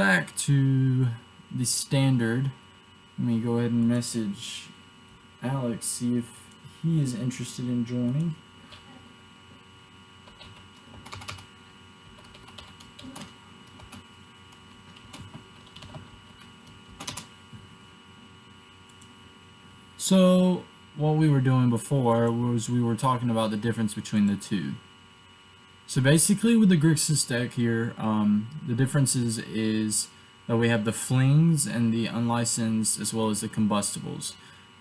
back to the standard. Let me go ahead and message Alex, see if he is interested in joining. So, what we were doing before was we were talking about the difference between the two. So basically with the Grixis deck here, the differences is that we have the flings and the unlicensed as well as the combustibles.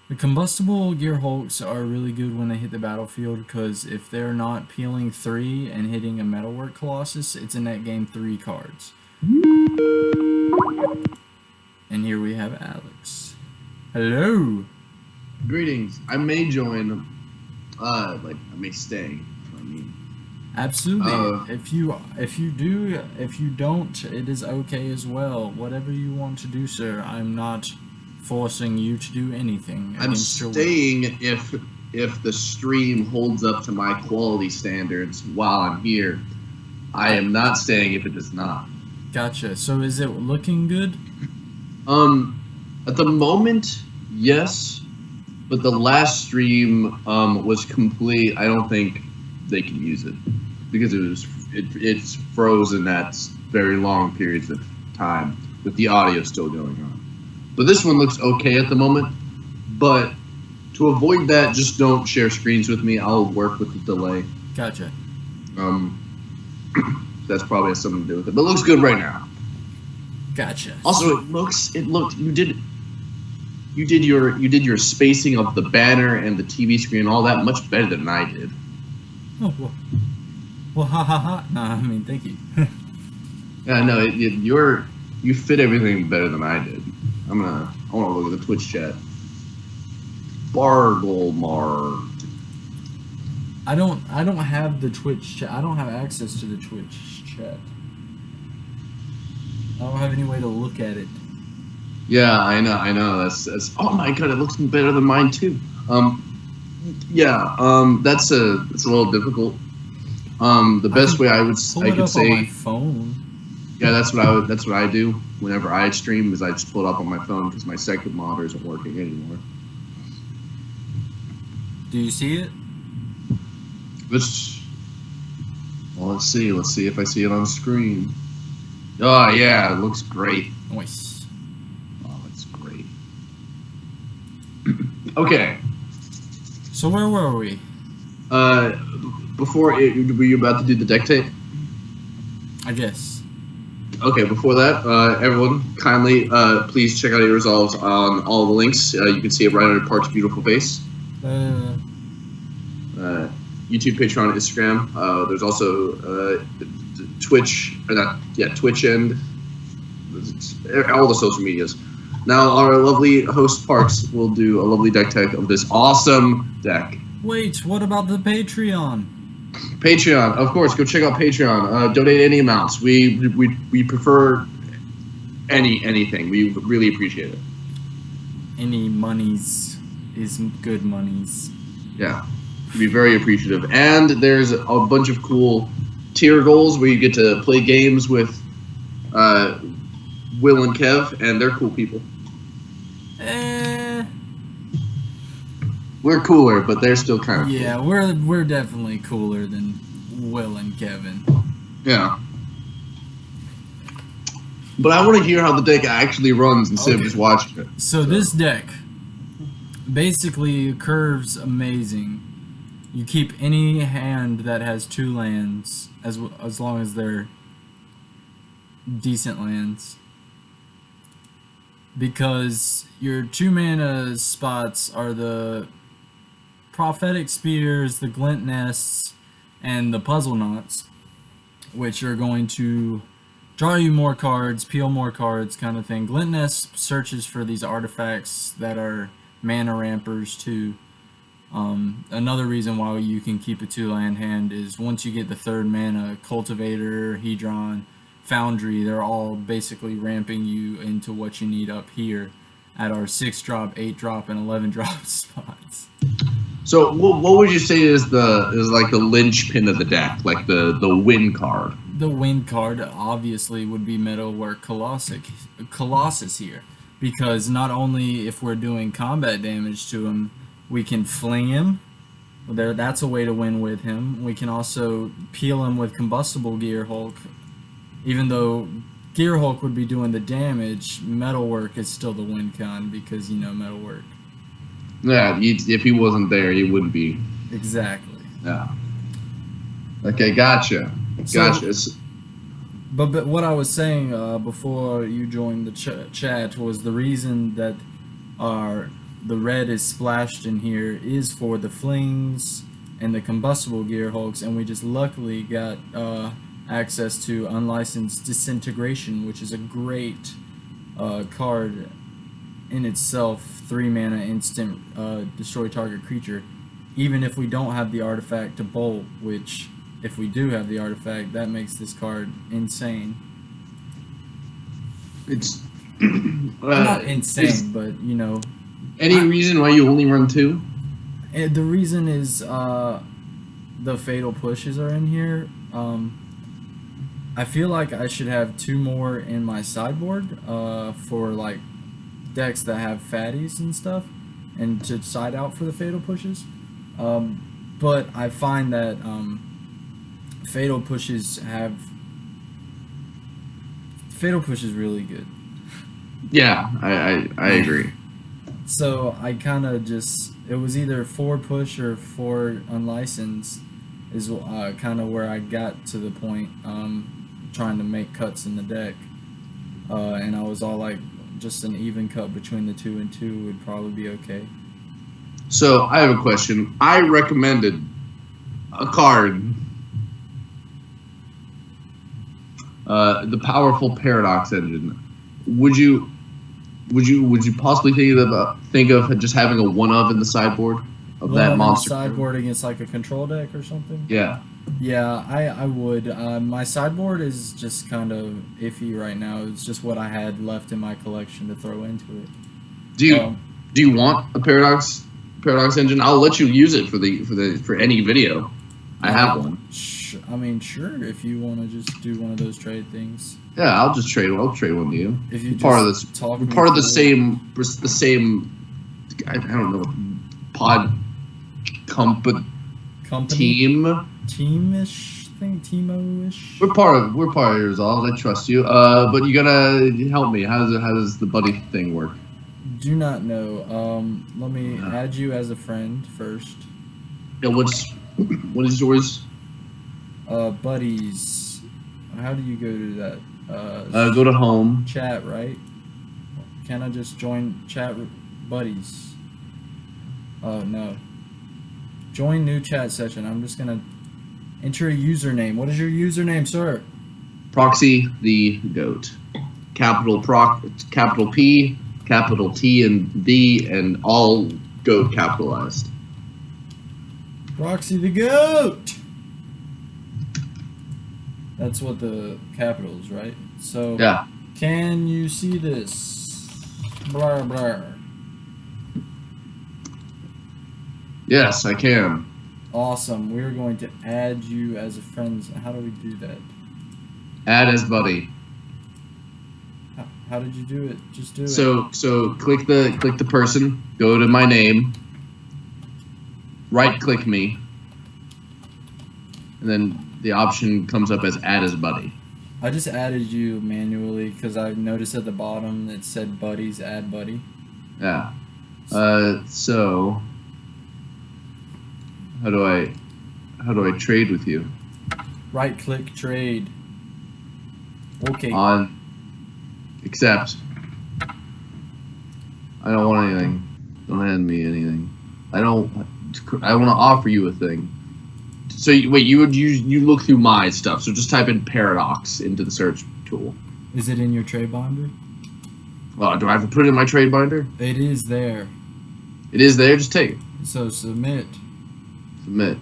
The combustible Gear Hulks are really good when they hit the battlefield because if they're not peeling 3 and hitting a Metalwork Colossus, it's a net gain 3 cards. And here we have Alex. Hello! Greetings. I may join, I may stay. I mean, absolutely. If you do, if you don't, it is okay as well. Whatever you want to do, sir. I'm not forcing you to do anything. I'm staying if the stream holds up to my quality standards while I'm here. I am not staying if it does not. Gotcha. So is it looking good? At the moment, yes. But the last stream was complete. I don't think they can use it because it's frozen at very long periods of time with the audio still going on. But this one looks okay at the moment. But to avoid that, just don't share screens with me. I'll work with the delay. Gotcha. That's probably has something to do with it. But it looks good right now. Gotcha. Also, you did your spacing of the banner and the TV screen, all that much better than I did. Oh well, ha ha ha. No, I mean, thank you. Yeah, no, you fit everything better than I did. I want to look at the Twitch chat. Barglemart. I don't have the Twitch chat. I don't have access to the Twitch chat. I don't have any way to look at it. Yeah, I know. That's. Oh my god, it looks better than mine too. That's a little difficult. The best way I could say. On my phone. Yeah, that's what I do whenever I stream is I just pull it up on my phone because my second monitor isn't working anymore. Do you see it? Let's see. Let's see if I see it on the screen. Oh yeah, it looks great. Nice. Oh, it's great. Okay. So where were we? Were you about to do the deck tape? I guess. Okay, before that, everyone, kindly please check out your resolves on all the links. You can see it right under Park's beautiful face. YouTube, Patreon, Instagram. There's also Twitch, Twitch and all the social medias. Now, our lovely host Parks will do a lovely deck tech of this awesome deck. Wait, what about the Patreon? Patreon, of course. Go check out Patreon. Donate any amounts. We prefer anything. We really appreciate it. Any monies is good monies. Yeah, be very appreciative. And there's a bunch of cool tier goals where you get to play games with Will and Kev, and they're cool people. We're cooler, but they're still kind of yeah, cool. We're definitely cooler than Will and Kevin. Yeah. But I want to hear how the deck actually runs instead of just watching it. So this deck, basically, curves amazing. You keep any hand that has 2 lands, as long as they're decent lands. Because your 2 mana spots are the Prophetic Spears, the Glint Nests, and the Puzzle Knots, which are going to draw you more cards, peel more cards, kind of thing. Glint Nest searches for these artifacts that are mana rampers too. Another reason why you can keep a 2-land hand is once you get the 3rd mana, Cultivator, Hedron, Foundry, they're all basically ramping you into what you need up here at our 6-drop, 8-drop, and 11-drop spots. So what would you say is like the linchpin of the deck, like the win card? the win card obviously would be Metalwork Colossus here, because not only if we're doing combat damage to him, we can fling him. That's a way to win with him. We can also peel him with Combustible Gear Hulk. Even though Gear Hulk would be doing the damage, Metalwork is still the win con because Metalwork. Yeah, if he wasn't there, he wouldn't be. Exactly. Yeah. Okay, gotcha. Gotcha. But what I was saying before you joined the chat was the reason that the red is splashed in here is for the flings and the Combustible Gear Hulks, and we just luckily got access to Unlicensed Disintegration, which is a great card in itself. 3 mana instant, destroy target creature, even if we don't have the artifact to bolt, which if we do have the artifact, that makes this card insane. It's not insane, but any reason why you only run 2? The reason is the fatal pushes are in here. I feel like I should have 2 more in my sideboard for like decks that have fatties and stuff, and to side out for the fatal pushes. But I find that fatal pushes really good. Yeah, I agree. So I kind of it was either 4 push or 4 unlicensed is kind of where I got to the point trying to make cuts in the deck, and I was all like, just an even cut between the 2 and 2 would probably be okay. So I have a question. I recommended a card, the powerful Paradox Engine. Would you possibly think of just having a 1 of in the sideboard of that monster? Sideboard against like a control deck or something? Yeah. Yeah, I would. My sideboard is just kind of iffy right now. It's just what I had left in my collection to throw into it. Do you want a Paradox Engine? I'll let you use it for any video. I have one. I mean, sure. If you want to just do one of those trade things. Yeah, I'll trade one to you. If you part of the same I don't know, pod company team. Teamish thing, Teemo-ish. We're part of your resolve. I trust you. But you gotta help me. How does the buddy thing work? Do not know. Let me add you as a friend first. Yeah, what is yours? Buddies. How do you go to that? Go to home. Chat, right? Can I just join chat buddies? Oh no. Join new chat session. I'm just gonna enter a username. What is your username, sir? Proxy the Goat. Capital P, capital T and the, and all Goat capitalized. Proxy the Goat! That's what the capital is, right? So, yeah. Can you see this? Blah, blah. Yes, I can. Awesome. We're going to add you as a friend. How do we do that? Add as buddy. How did you do it? Just do it. So click the person. Go to my name. Right click me. And then the option comes up as add as buddy. I just added you manually because I noticed at the bottom it said buddies, add buddy. Yeah. So how do I trade with you? Right click trade. Okay. On accept. I don't want anything. Don't hand me anything. I want to offer you a thing. So wait, you look through my stuff. So just type in Paradox into the search tool. Is it in your trade binder? Well, do I have to put it in my trade binder? It is there. It is there. Just take it. So submit. Submit.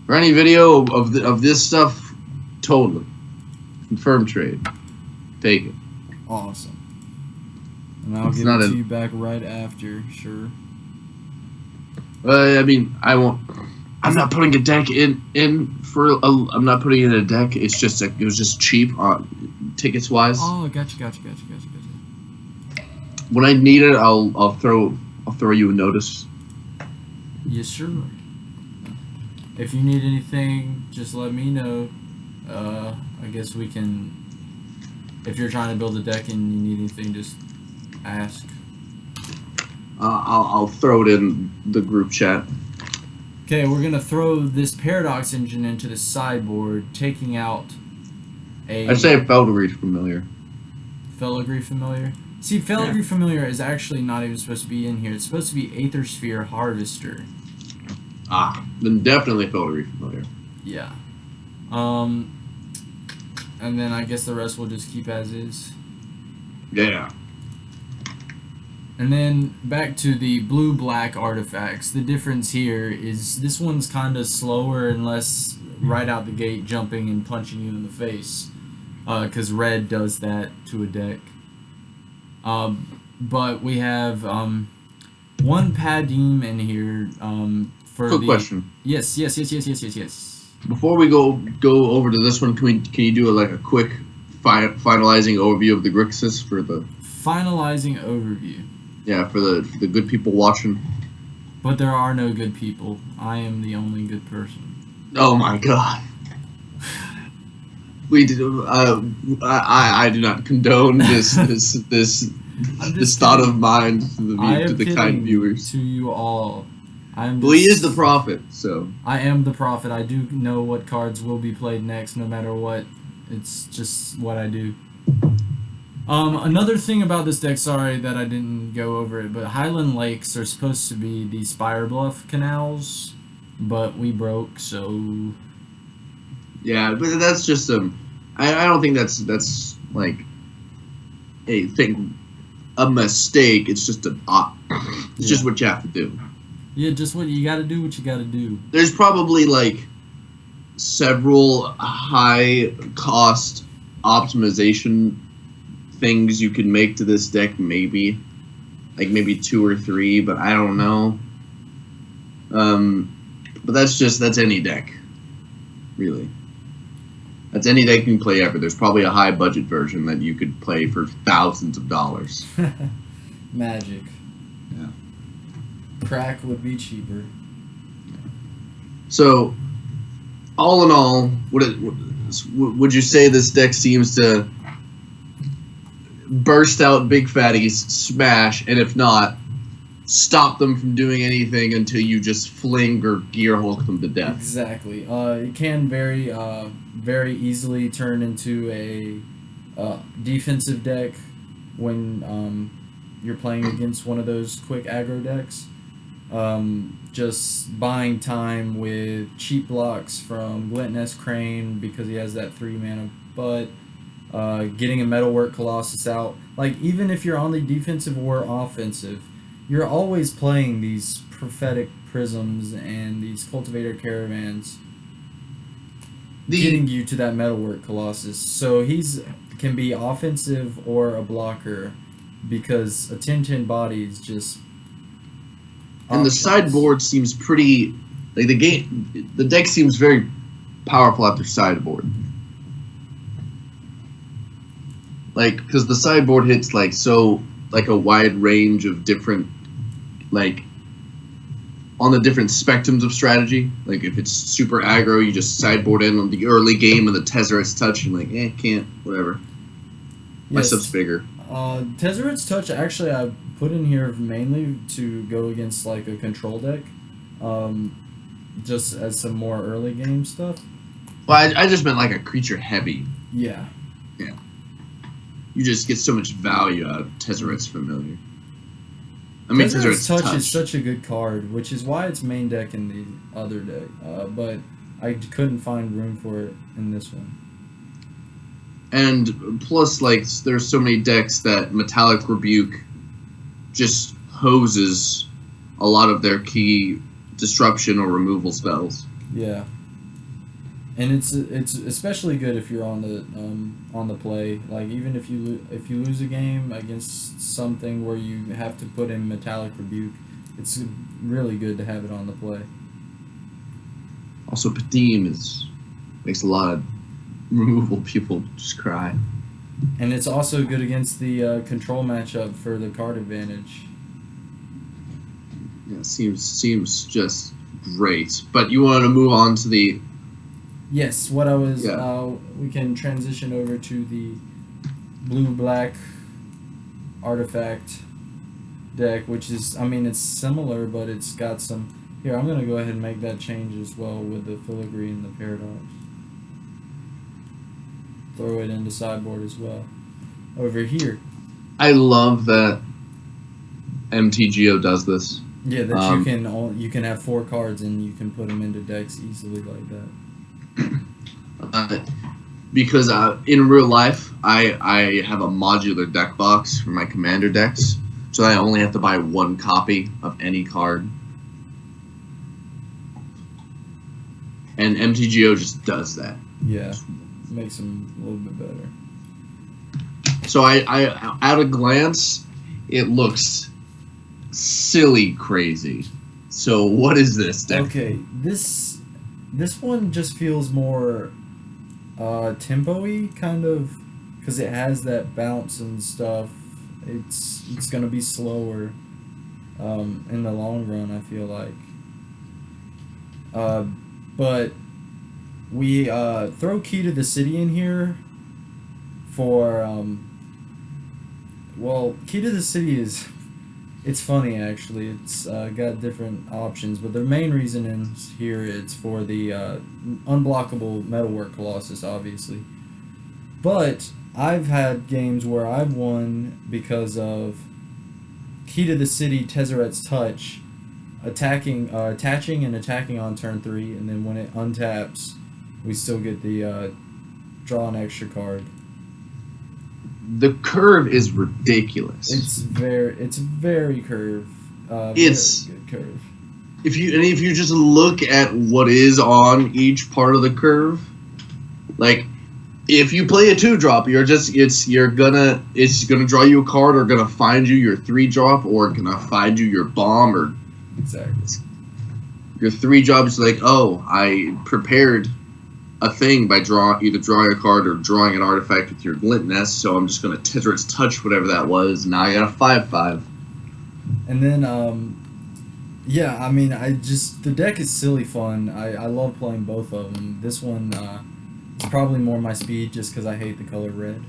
For any video of this stuff, totally confirm trade. Take it. Awesome. And I'll give it to you back right after. Sure. I mean, I won't I'm not putting a deck in for. I'm not putting in a deck. It's just it was just cheap on tickets wise. Oh, gotcha. When I need it, I'll throw you a notice. Yes, sir. If you need anything, just let me know. I guess we can. If you're trying to build a deck and you need anything, just ask. I'll throw it in the group chat. Okay, we're gonna throw this Paradox engine into the sideboard, taking out a. I'd say Feligree familiar. Filigree familiar. See, Filigree familiar is actually not even supposed to be in here. It's supposed to be Aether Sphere Harvester. Ah, then definitely Feligree familiar. Yeah. And then I guess the rest will just keep as is. Yeah. And then back to the blue-black artifacts. The difference here is this one's kind of slower and less right out the gate jumping and punching you in the face. Because red does that to a deck. But we have one Padim in here for Quick question. Yes. Before we go over to this one, can you do a quick finalizing overview of the Grixis for the finalizing overview? Yeah, for the good people watching. But there are no good people. I am the only good person. Oh my god. We do. I do not condone this thought of mine to the kind viewers. To you all. Well, he is the prophet, so. I am the prophet. I do know what cards will be played next, no matter what. It's just what I do. Another thing about this deck, sorry that I didn't go over it, but Highland Lakes are supposed to be the Spire Bluff canals, but we broke, so. Yeah, but that's just I don't think that's like a mistake. It's just it's just what you have to do. Yeah, just what you gotta do. What you gotta do. There's probably several high cost optimization things you can make to this deck, maybe 2 or 3, but I don't know. But that's any deck, really. That's any deck you can play ever. There's probably a high budget version that you could play for thousands of dollars. Magic. Yeah. Crack would be cheaper. So, all in all, would you say this deck seems to burst out big fatties, smash, and if not, stop them from doing anything until you just fling or gear hulk them to death? Exactly. It can very easily turn into a defensive deck when you're playing against one of those quick aggro decks. Just buying time with cheap blocks from Glintnest Crane because he has that 3 mana butt. Getting a Metalwork Colossus out. Even if you're on the defensive or offensive, you're always playing these Prophetic Prisms and these Cultivator Caravans getting you to that Metalwork Colossus. So can be offensive or a blocker because a 10/10 body is just... And the sideboard seems pretty... the deck seems very powerful at their sideboard. Because the sideboard hits a wide range of different, on the different spectrums of strategy. If it's super aggro, you just sideboard in on the early game and the Tezzeret's Touch, and can't, whatever. My stuff's bigger. Tezzeret's Touch, actually, I put in here mainly to go against, a control deck, just as some more early game stuff. Well, I just meant a creature heavy. Yeah. Yeah. You just get so much value out of Tezzeret's Familiar. Tezzeret's Touch is such a good card, which is why it's main deck in the other deck. But I couldn't find room for it in this one. And plus, there's so many decks that Metallic Rebuke just hoses a lot of their key disruption or removal spells. Yeah. And it's especially good if you're on the play. Even if you lose a game against something where you have to put in Metallic Rebuke, it's really good to have it on the play. Also, Padim makes a lot of removal people just cry. And it's also good against the control matchup for the card advantage. Yeah, seems just great. But you want to move on to the Yes, what I was. yeah. We can transition over to the blue-black artifact deck, which is, I mean, it's similar, but it's got some. Here, I'm gonna go ahead and make that change as well with the filigree and the paradox. Throw it into sideboard as well. Over here. I love that MTGO does this. Yeah, that you can have 4 cards and you can put them into decks easily like that. Because in real life, I have a modular deck box for my commander decks, so I only have to buy 1 copy of any card. And MTGO just does that. Yeah, makes them a little bit better. So I at a glance, it looks silly crazy. So what is this deck? Okay, this one just feels more tempo-y, kind of, because it has that bounce and stuff. It's gonna be slower in the long run, I feel like. But we throw Key to the City in here for well, Key to the City is, it's funny actually. It's got different options, but the main reason is here it's for the unblockable Metalwork Colossus, obviously. But I've had games where I've won because of Key to the City, Tezzeret's Touch, attaching and attacking on turn 3, and then when it untaps, we still get the draw an extra card. The curve is ridiculous. It's very curve. It's very good curve. if you just look at what is on each part of the curve, like if you play a 2-drop, it's gonna draw you a card, or gonna find you your 3-drop, or gonna find you your bomb, or Exactly. your 3-drop is like, oh, I prepared a thing by either drawing a card or drawing an artifact with your Glint Nest, so I'm just gonna Tezzeret's Touch whatever that was. Now I got a 5/5. And then yeah, I mean, the deck is silly fun. I love playing both of them. This one is probably more my speed just because I hate the color red.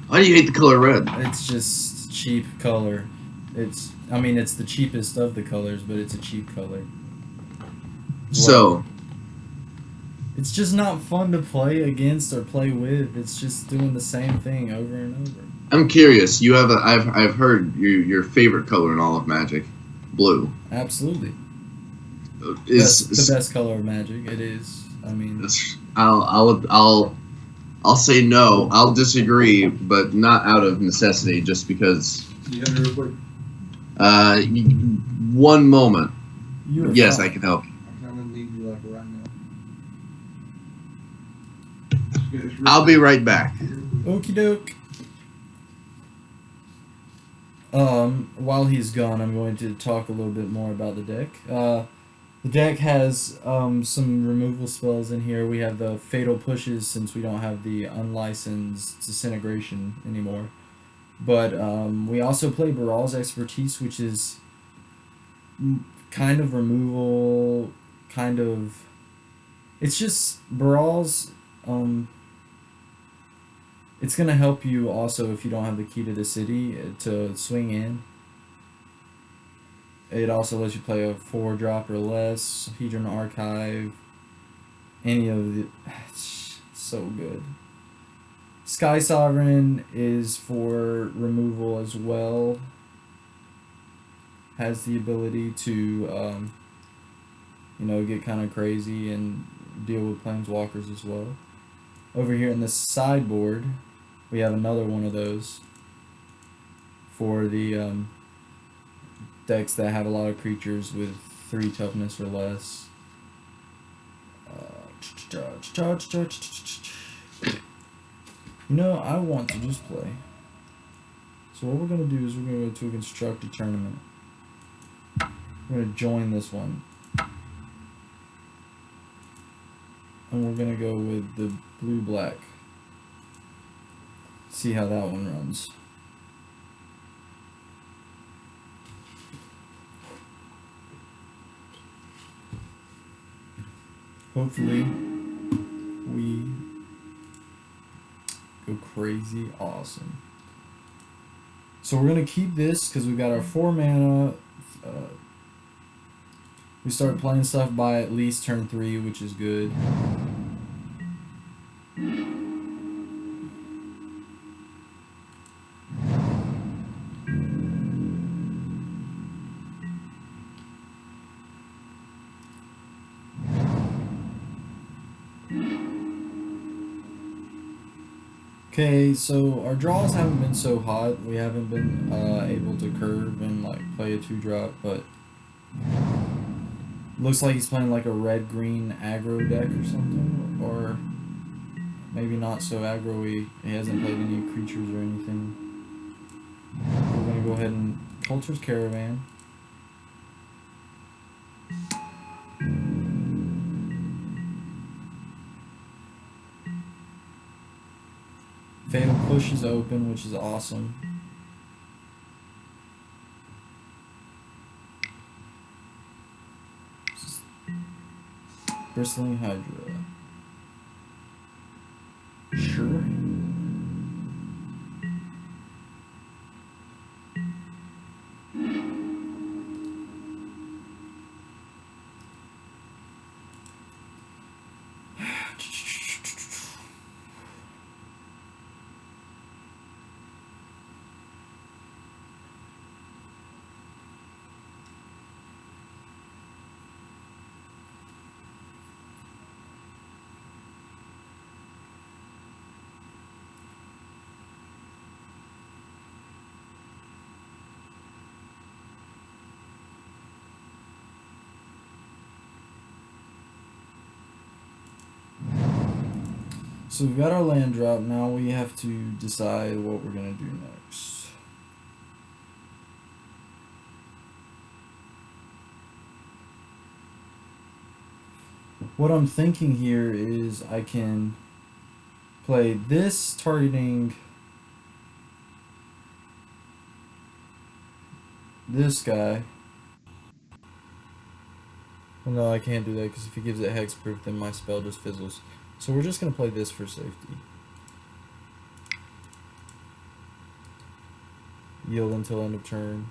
Why do you hate the color red? It's just cheap color. It's the cheapest of the colors, but it's a cheap color. So it's just not fun to play against or play with. It's just doing the same thing over and over. I'm curious. You have I've heard your favorite color in all of Magic, blue. Absolutely. Is the best color of Magic. It is. I mean, I'll say no. I'll disagree, but not out of necessity, just because. You have it real quick. One moment. Yes, fine. I can help you. I'm gonna need you like right now. I'll be right back. Okie doke. While he's gone, I'm going to talk a little bit more about the deck. The deck has some removal spells in here. We have the Fatal Pushes, since we don't have the unlicensed Disintegration anymore. But we also play Baral's Expertise, which is kind of removal, kind of... It's just Baral's... it's going to help you also if you don't have the Key to the City to swing in. It also lets you play a 4-drop or less, Hedron Archive, any of the... It's so good. Sky Sovereign is for removal as well. Has the ability to, get kind of crazy and deal with Planeswalkers as well. Over here in the sideboard, we have another one of those for the decks that have a lot of creatures with 3 toughness or less. I want to just play. So what we're going to do is we're going to go to a constructed tournament. We're going to join this one. And we're gonna go with the blue-black. See how that one runs. Hopefully, we go crazy awesome. So we're gonna keep this because we've got our 4 mana. We start playing stuff by at least turn 3, which is good. Okay, so our draws haven't been so hot. We haven't been able to curve and like play a 2-drop, but looks like he's playing like a red-green aggro deck or something, or maybe not so aggro-y. He hasn't played any creatures or anything. We're gonna go ahead and Culture's Caravan. Fatal Push is open, which is awesome. Bristling Hydra. Sure. So we've got our land drop. Now we have to decide what we're gonna do next. What I'm thinking here is I can play this targeting this guy. Well, no, I can't do that because if he gives it hexproof, then my spell just fizzles. So we're just going to play this for safety. Yield until end of turn.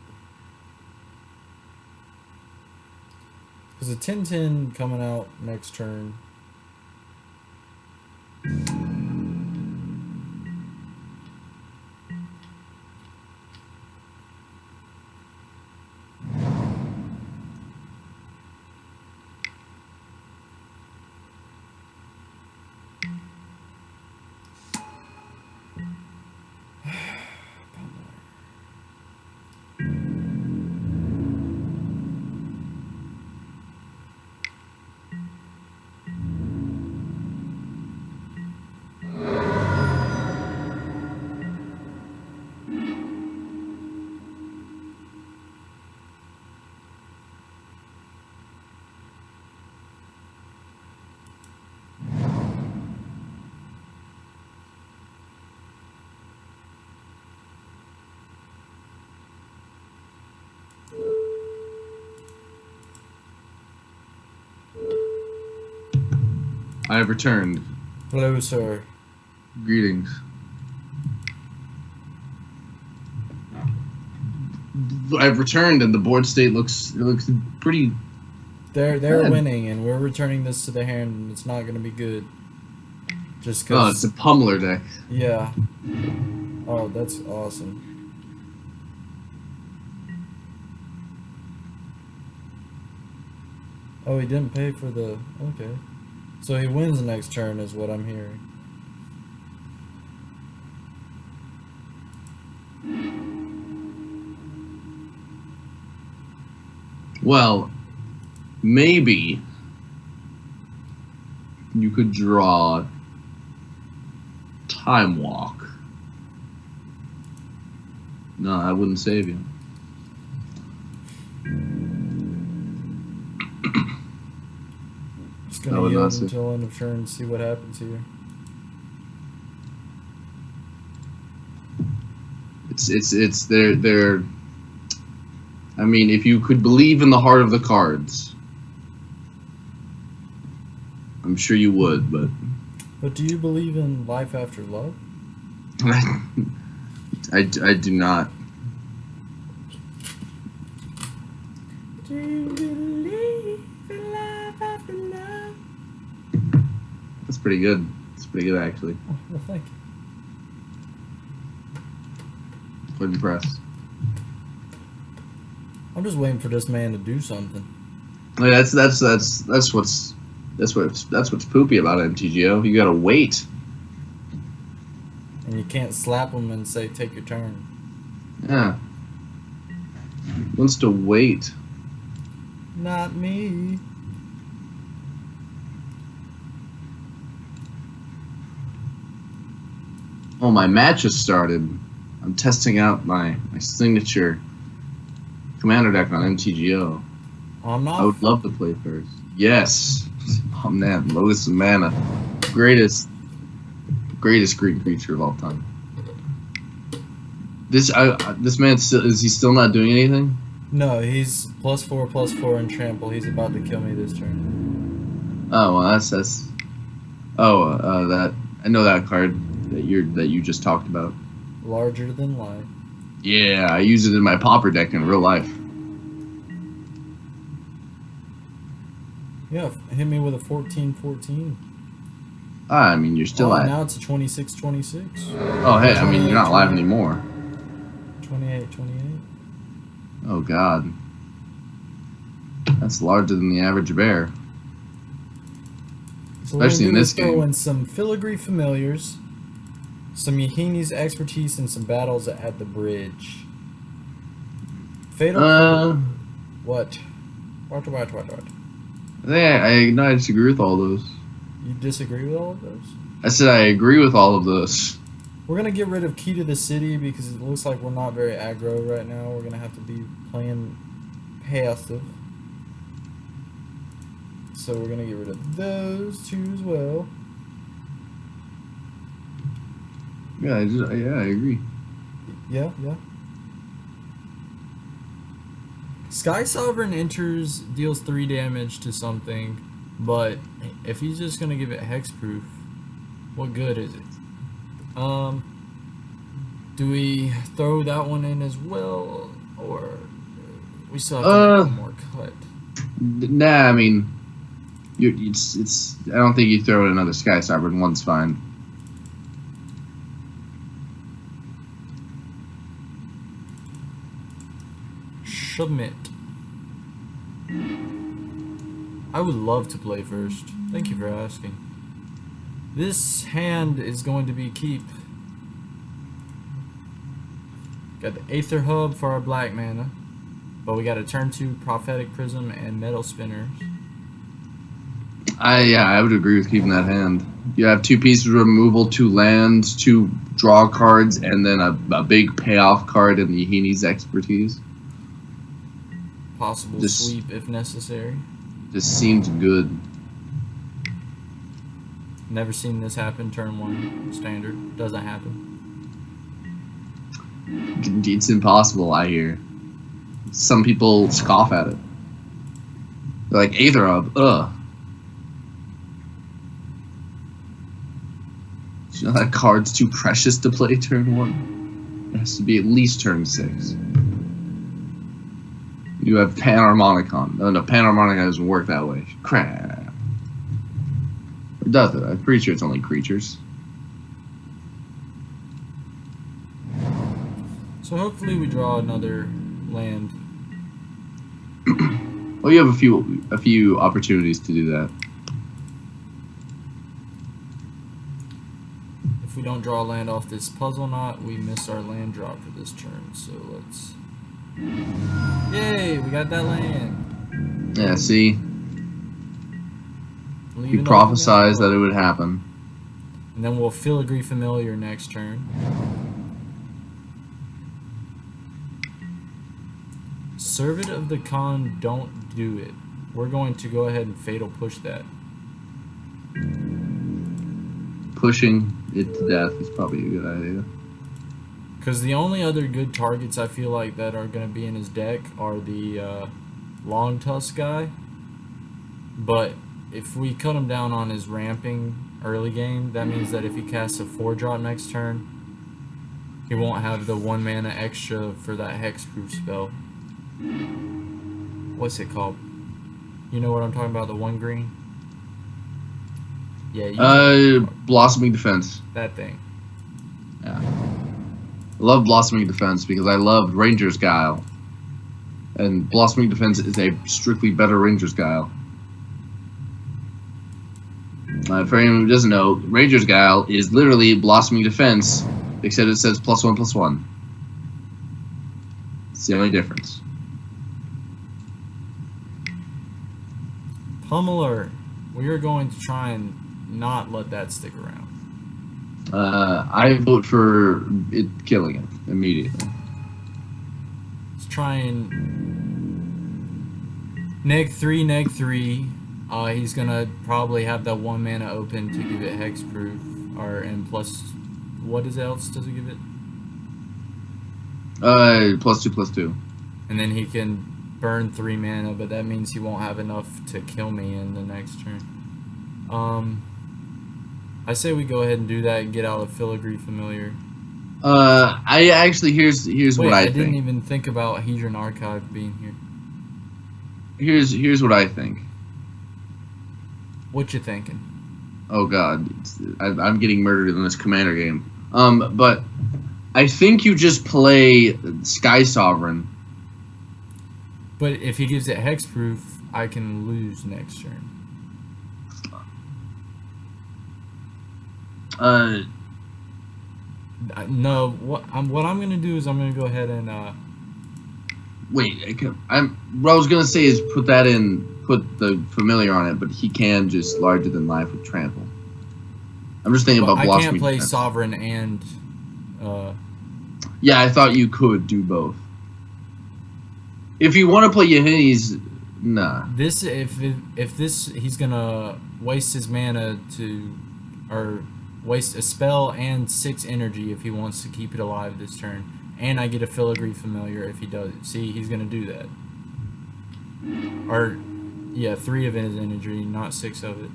Because a 10-10 coming out next turn. I have returned. Hello, sir. Greetings. I've returned, and the board state looks pretty. They're Good. winning, and we're returning this to the hand, and it's not going to be good. Just Oh, it's because. a pummeler deck. Yeah. Oh, that's awesome. Oh, he didn't pay for the... Okay. So he wins the next turn is what I'm hearing. Well, maybe you could draw Time Walk. No, I wouldn't save you. Let's gonna I would yield not say. until end of turn and see what happens here. It's they're. I mean, if you could believe in the heart of the cards, I'm sure you would, but But do you believe in life after love? I do not. Do you believe in life after love? That's pretty good. It's pretty good, actually. Oh, well, thank you. Quite impressed. I'm just waiting for this man to do something. Yeah, that's what's poopy about MTGO. You gotta wait. And you can't slap him and say, take your turn. Yeah. Wants to wait. Not me. Oh, my match has started. I'm testing out my signature commander deck on MTGO. I'm I not. would love to play first. Yes. Oh man, Lotus of Mana. Greatest green creature of all time. This man is he still not doing anything? No, he's +4/+4 in trample. He's about to kill me this turn. Oh well, that's that I know that card that you just talked about. Larger than life. Yeah, I use it in my pauper deck in real life. Yeah, hit me with a 14/14. I mean, you're still at. Now it's a 26/26. Oh hey, I mean you're not live anymore. 28/28. Oh god, that's larger than the average bear. So Especially in this throw game. in some filigree familiars, some Yahini's expertise, and some battles at the bridge. Fatal. What? What? Yeah, I disagree with all those. You disagree with all of those? I said I agree with all of those. We're gonna get rid of Key to the City because it looks like we're not very aggro right now. We're gonna have to be playing passive. So we're gonna get rid of those two as well. Yeah, I agree. Yeah. Sky Sovereign enters, deals 3 damage to something, but if he's just gonna give it hexproof, what good is it? Do we throw that one in as well, or we still have to make one more cut? Nah, I mean, it's. I don't think you throw in another Sky Sovereign. One's fine. Submit. I would love to play first. Thank you for asking. This hand is going to be keep. Got the Aether Hub for our black mana, but we got a turn 2 Prophetic Prism and Metal Spinners. I would agree with keeping that hand. You have 2 pieces of removal, 2 lands, 2 draw cards, and then a big payoff card in the Yahini's expertise. Possible sweep if necessary. Just seems good. Never seen this happen. Turn 1 standard. Doesn't happen. It's impossible, I hear. Some people scoff at it. They're like, Aether Hub, ugh. You know that card's too precious to play turn 1? It has to be at least turn 6. You have Panharmonicon. No, Panharmonicon doesn't work that way. Crap. Or does it? I'm pretty sure it's only creatures. So hopefully we draw another land. Well, you have a few opportunities to do that. If we don't draw a land off this puzzle knot, we miss our land drop for this turn. So let's... Yay! We got that land! Yeah, see? Leave You it prophesized open. that it would happen. And then we'll Filigree Familiar next turn. Servant of the Khan, don't do it. We're going to go ahead and Fatal Push that. Pushing it to death is probably a good idea. Because the only other good targets I feel like that are going to be in his deck are the Long Tusk guy. But if we cut him down on his ramping early game, that means that if he casts a 4-drop next turn, he won't have the 1 mana extra for that hexproof spell. What's it called? You know what I'm talking about? The 1 green? Yeah, you know Blossoming Defense. that thing. Yeah. I love Blossoming Defense because I loved Ranger's Guile. And Blossoming Defense is a strictly better Ranger's Guile. For anyone who doesn't know, Ranger's Guile is literally Blossoming Defense, except it says +1/+1. It's the only difference. Pummeler. We are going to try and not let that stick around. I vote for it killing it immediately. Let's try and neg 3. He's gonna probably have that 1 mana open to give it hexproof, and plus, what else does it give it? +2/+2. And then he can burn 3 mana, but that means he won't have enough to kill me in the next turn. I say we go ahead and do that and get out of Filigree Familiar. I actually here's Wait, what I didn't think. even think about Hedron Archive being here. Here's what I think. What you thinking? Oh God, I'm getting murdered in this commander game. But I think you just play Sky Sovereign. But if he gives it hexproof, I can lose next turn. No, what I'm gonna do is I'm gonna go ahead and Wait, what I was gonna say is put the familiar on it, but he can just larger than life with trample. I'm just thinking about I Blossoming can't play Defense. Sovereign and Yeah, I thought you could do both. If you want to play Yahini's, nah. this if this he's gonna waste his mana or waste a spell and 6 energy if he wants to keep it alive this turn, and I get a Filigree Familiar if he does it. See, he's gonna do that. Or yeah, 3 of his energy, not 6 of it.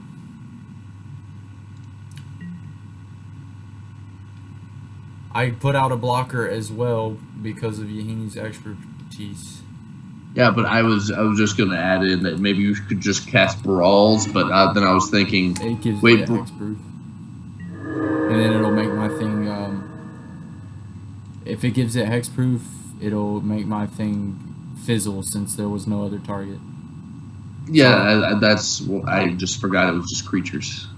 I put out a blocker as well because of Yahini's expertise. Yeah, but I was just gonna add in that maybe you could just cast Brawls, but then I was thinking, It gives wait, me hexproof. And then it'll make my thing, if it gives it hexproof, it'll make my thing fizzle since there was no other target. yeah, I just forgot it was just creatures.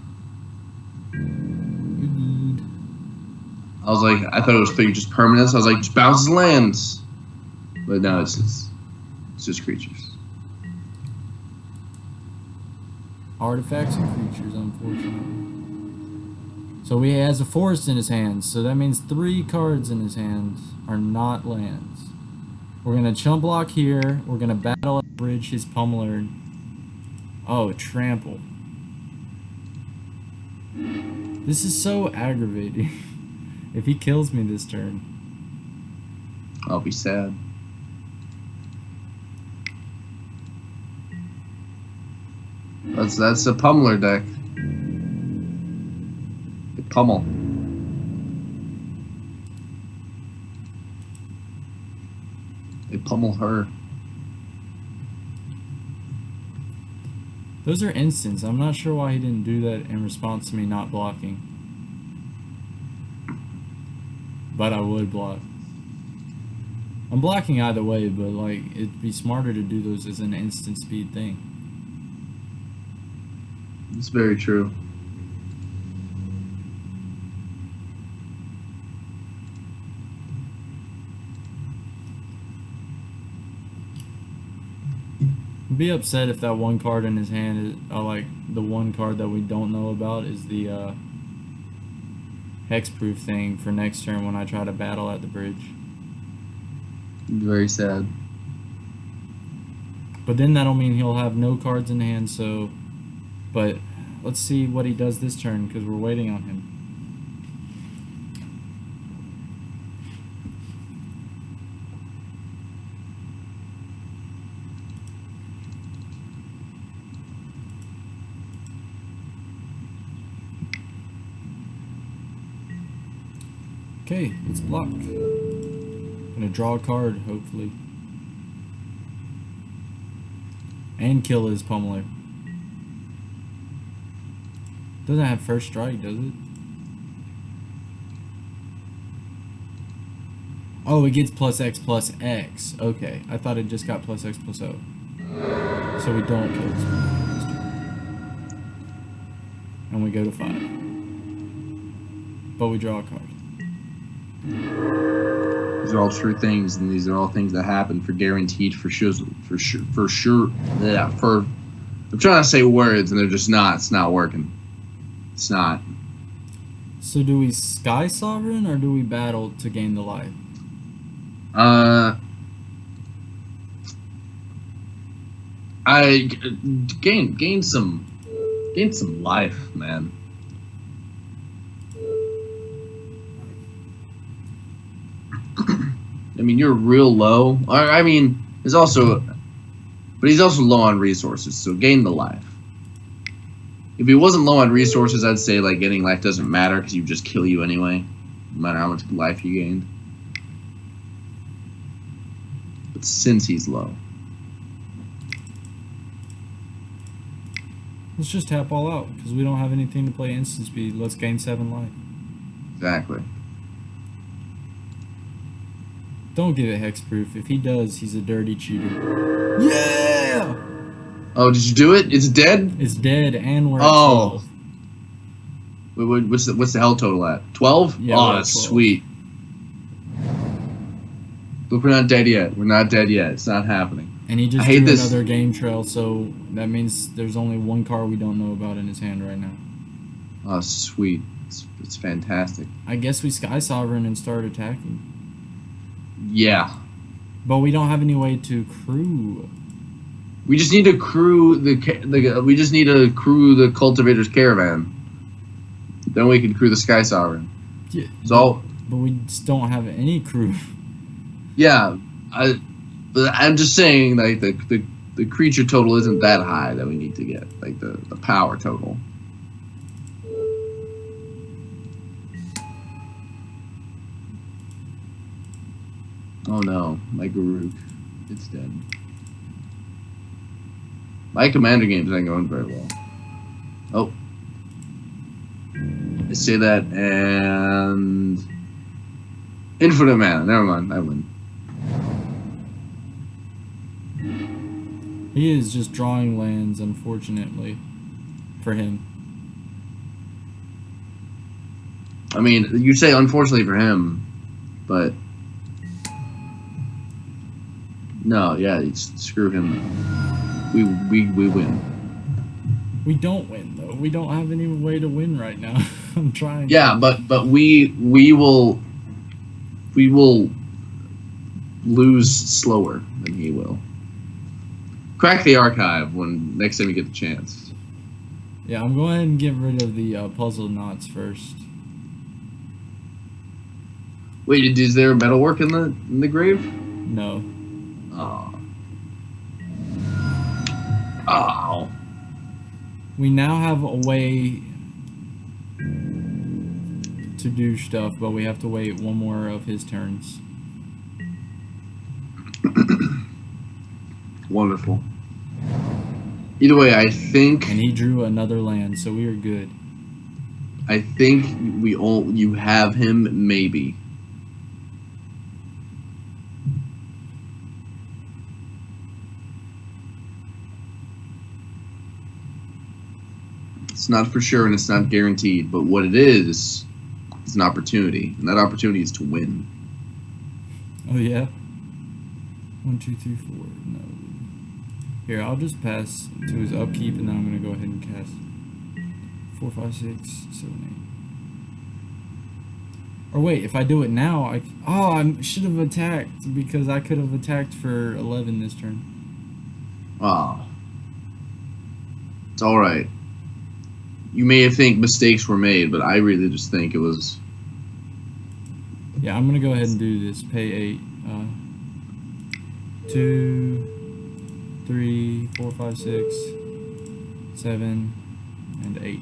I was like, I thought it was 3 just permanents. I was like, just bounces lands, but no, it's just creatures. Artifacts and creatures, unfortunately. So he has a forest in his hands, so that means 3 cards in his hands are not lands. We're gonna chump block here. We're gonna battle at bridge his pummeler. Oh, trample. This is so aggravating. If he kills me this turn. I'll be sad. That's a pummeler deck. They pummel. They pummel her. Those are instants. I'm not sure why he didn't do that in response to me not blocking. But I would block. I'm blocking either way, but like it'd be smarter to do those as an instant speed thing. It's very true. I'd be upset if that 1 card in his hand is like the 1 card that we don't know about is the hexproof thing for next turn when I try to battle at the bridge. Very sad. But then that'll mean he'll have no cards in hand, so... But let's see what he does this turn because we're waiting on him. Okay, it's blocked. Gonna draw a card, hopefully. And kill his pummeler. Doesn't have first strike, does it? Oh, it gets plus X plus X. Okay, I thought it just got plus X plus O. So we don't kill this pummeler this turn. And we go to 5. But we draw a card. These are all true things, and these are all things that happen for guaranteed, for sure. Yeah, for. I'm trying to say words, and they're just not. It's not working. It's not. So do we Sky Sovereign or do we battle to gain the life? I gain some life, man. I mean, you're real low. I mean, there's also, but he's also low on resources, so gain the life. If he wasn't low on resources, I'd say like getting life doesn't matter because you just kill you anyway, no matter how much life you gained. But since he's low, Let's just tap all out because we don't have anything to play instant speed. Let's gain 7 life. exactly. Don't give it hexproof. If he does, he's a dirty cheater. Yeah! Oh, did you do it? It's dead. It's dead and we're at Oh. 12. What's the hell total at? 12? Yeah, Oh, we're at that's 12. sweet. Look, we're not dead yet. We're not dead yet. It's not happening. And he just I hate drew this. another game trail, so that means there's only one card we don't know about in his hand right now. Oh, sweet. It's fantastic. I guess we Sky Sovereign and start attacking. Yeah. But we don't have any way to crew. We just need to crew we just need to crew the Cultivator's Caravan. Then we can crew the Sky Sovereign. Yeah, So, but we just don't have any crew. yeah, but I'm just saying, like, the creature total isn't that high that we need to get, like, the power total. Oh no, my Garuk. It's dead. My Commander games aren't going very well. Oh. I say that and... Infinite Mana. Never mind, I win. He is just drawing lands, unfortunately, for him. I mean, you say unfortunately for him, but... No, yeah, screw him. We win. We don't win though. We don't have any way to win right now. I'm trying. Yeah, but we will lose slower than he will. Crack the archive when next time you get the chance. Yeah, I'm going ahead and get rid of the puzzle knots first. Wait, is there metalwork in the grave? No. Oh. Oh. We now have a way to do stuff, but we have to wait one more of his turns. Wonderful. Either way, I think And he drew another land, so we are good. you have him maybe. It's not for sure and it's not guaranteed, but what it is an opportunity, and that opportunity is to win. Oh yeah. 1, 2, 3, 4. No. Here, I'll just pass to his upkeep, and then I'm gonna go ahead and cast 4, 5, 6, 7, 8. Or wait, if I do it now, I should have attacked because I could have attacked for 11 this turn. Oh. It's alright. you may think mistakes were made, but I really just think it was. Yeah, I'm gonna go ahead and do this. Pay 8. 2, 3, 4, 5, 6, 7, and 8.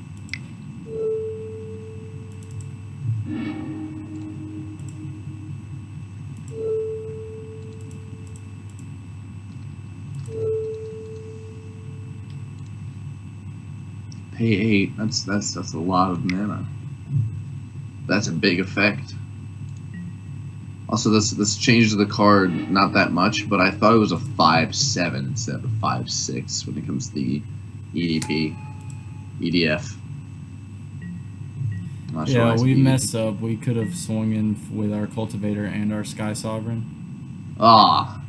Pay 8. That's a lot of mana. That's a big effect. Also, this changes the card not that much, but I thought it was a 5/7 instead of a 5/6 when it comes to the EDP, EDF. I'm not sure why Yeah, it's we EDP. messed up. We could have swung in with our Cultivator and our Sky Sovereign. Ah,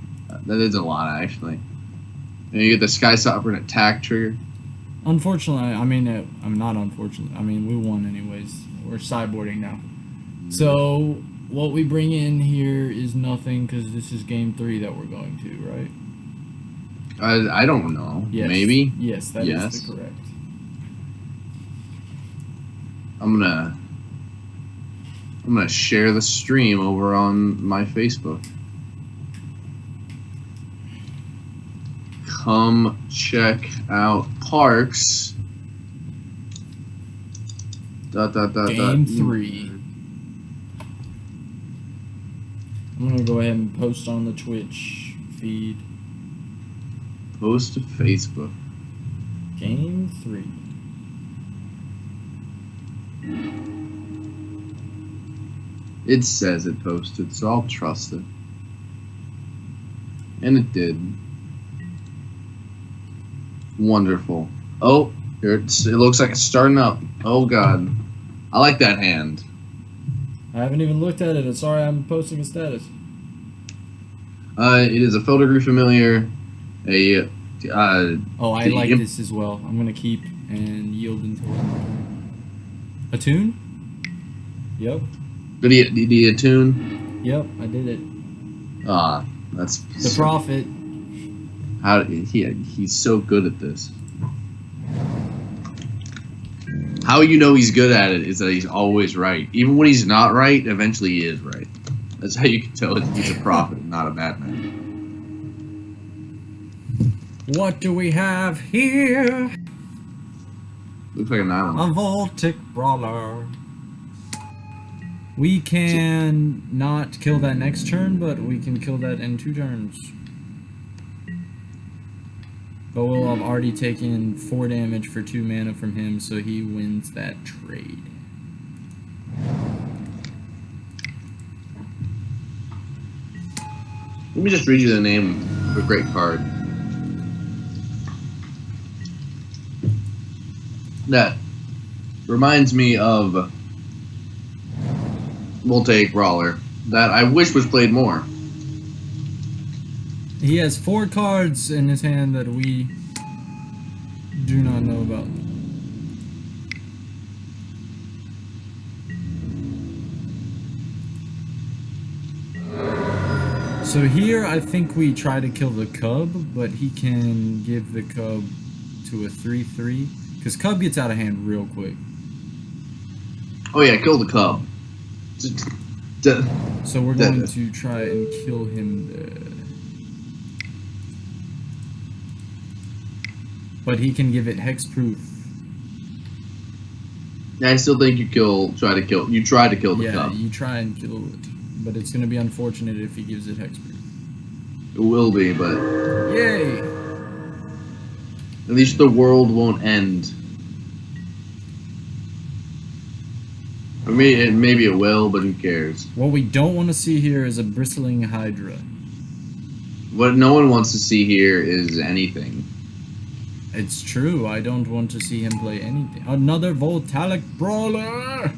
that is a lot actually. And you get the Sky Sovereign attack trigger. Unfortunately, I'm not unfortunate. I mean, we won anyways. We're sideboarding now. So, what we bring in here is nothing because this is game 3 that we're going to, right? I don't know. Yes. Maybe. Yes, that is Yes. the correct. I'm gonna share the stream over on my Facebook. Come check out Parks. Game 3. I'm gonna go ahead and post on the Twitch feed. Post to Facebook. Game 3. It says it posted, so I'll trust it. And it did. Wonderful. Oh, here it looks like it's starting up. Oh god. I like that hand. I haven't even looked at it. Sorry, I'm posting a status. It is a filigree familiar. A Oh, I the like imp- this as well. I'm gonna keep and yield until a tune. Yep, did he attune? yep, I did it. That's The Prophet. He's so good at this. How you know he's good at it is that he's always right. Even when he's not right, eventually he is right. That's how you can tell he's a prophet, not a madman. What do we have here? Looks like an island. A Voltic Brawler. We can not kill that next turn, but we can kill that in 2 turns. But we'll have already taken 4 damage for 2 mana from him, so he wins that trade. Let me just read you the name of a great card. That reminds me of Voltaic Brawler that I wish was played more. He has 4 cards in his hand that we do not know about. So here I think we try to kill the Cub, but he can give the Cub to a 3/3. Because Cub gets out of hand real quick. Oh yeah, kill the cub. So we're going to try and kill him there. But he can give it hexproof. I still think you try to kill the Yeah, cub. you try and kill it. But it's going to be unfortunate if he gives it hexproof. It will be, but Yay! at least the world won't end. I mean, maybe it will, but who cares? What we don't want to see here is a bristling Hydra. What no one wants to see here is anything. It's true, I don't want to see him play anything. Another Voltaic Brawler!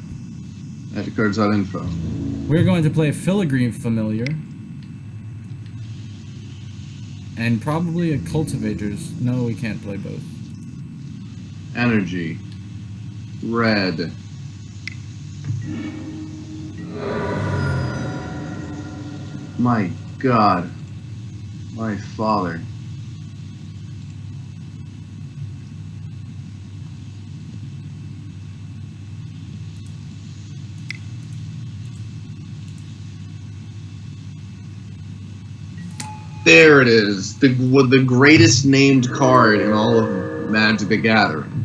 After cards on info. We're going to play Filigree Familiar. And probably a Cultivators. No, we can't play both. Energy. Red. My God. My father. There it is. The greatest named card in all of Magic the Gathering.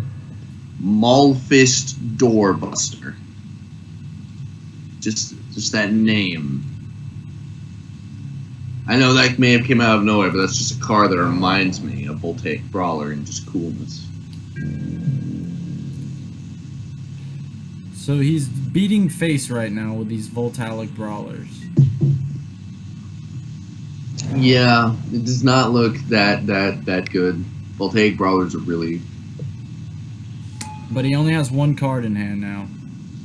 Maulfist Doorbuster. Just that name. I know that may have came out of nowhere, but that's just a card that reminds me of Voltaic Brawler and just coolness. So he's beating face right now with these Voltalic Brawlers. Yeah, it does not look that good. Voltaic Brawlers are really... But he only has one card in hand now.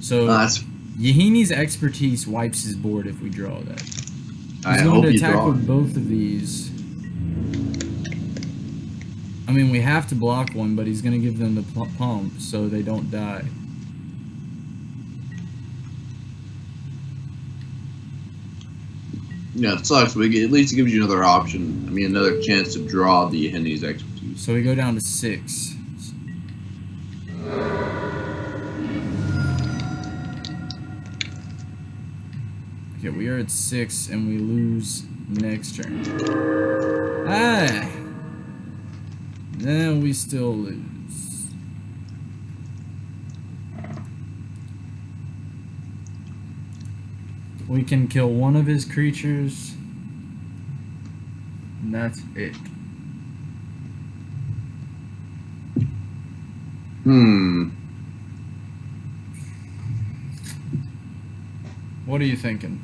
So that's... Yahini's Expertise wipes his board if we draw that. I He's going hope to you attack draw. with both of these. I mean, we have to block one, but he's going to give them the pump so they don't die. Yeah, it sucks, but at least it gives you another option. I mean, another chance to draw the Henny's Expertise. So we go down to 6. Okay, we are at 6 and we lose next turn. Ah! Then we still lose. We can kill one of his creatures. And that's it. What are you thinking?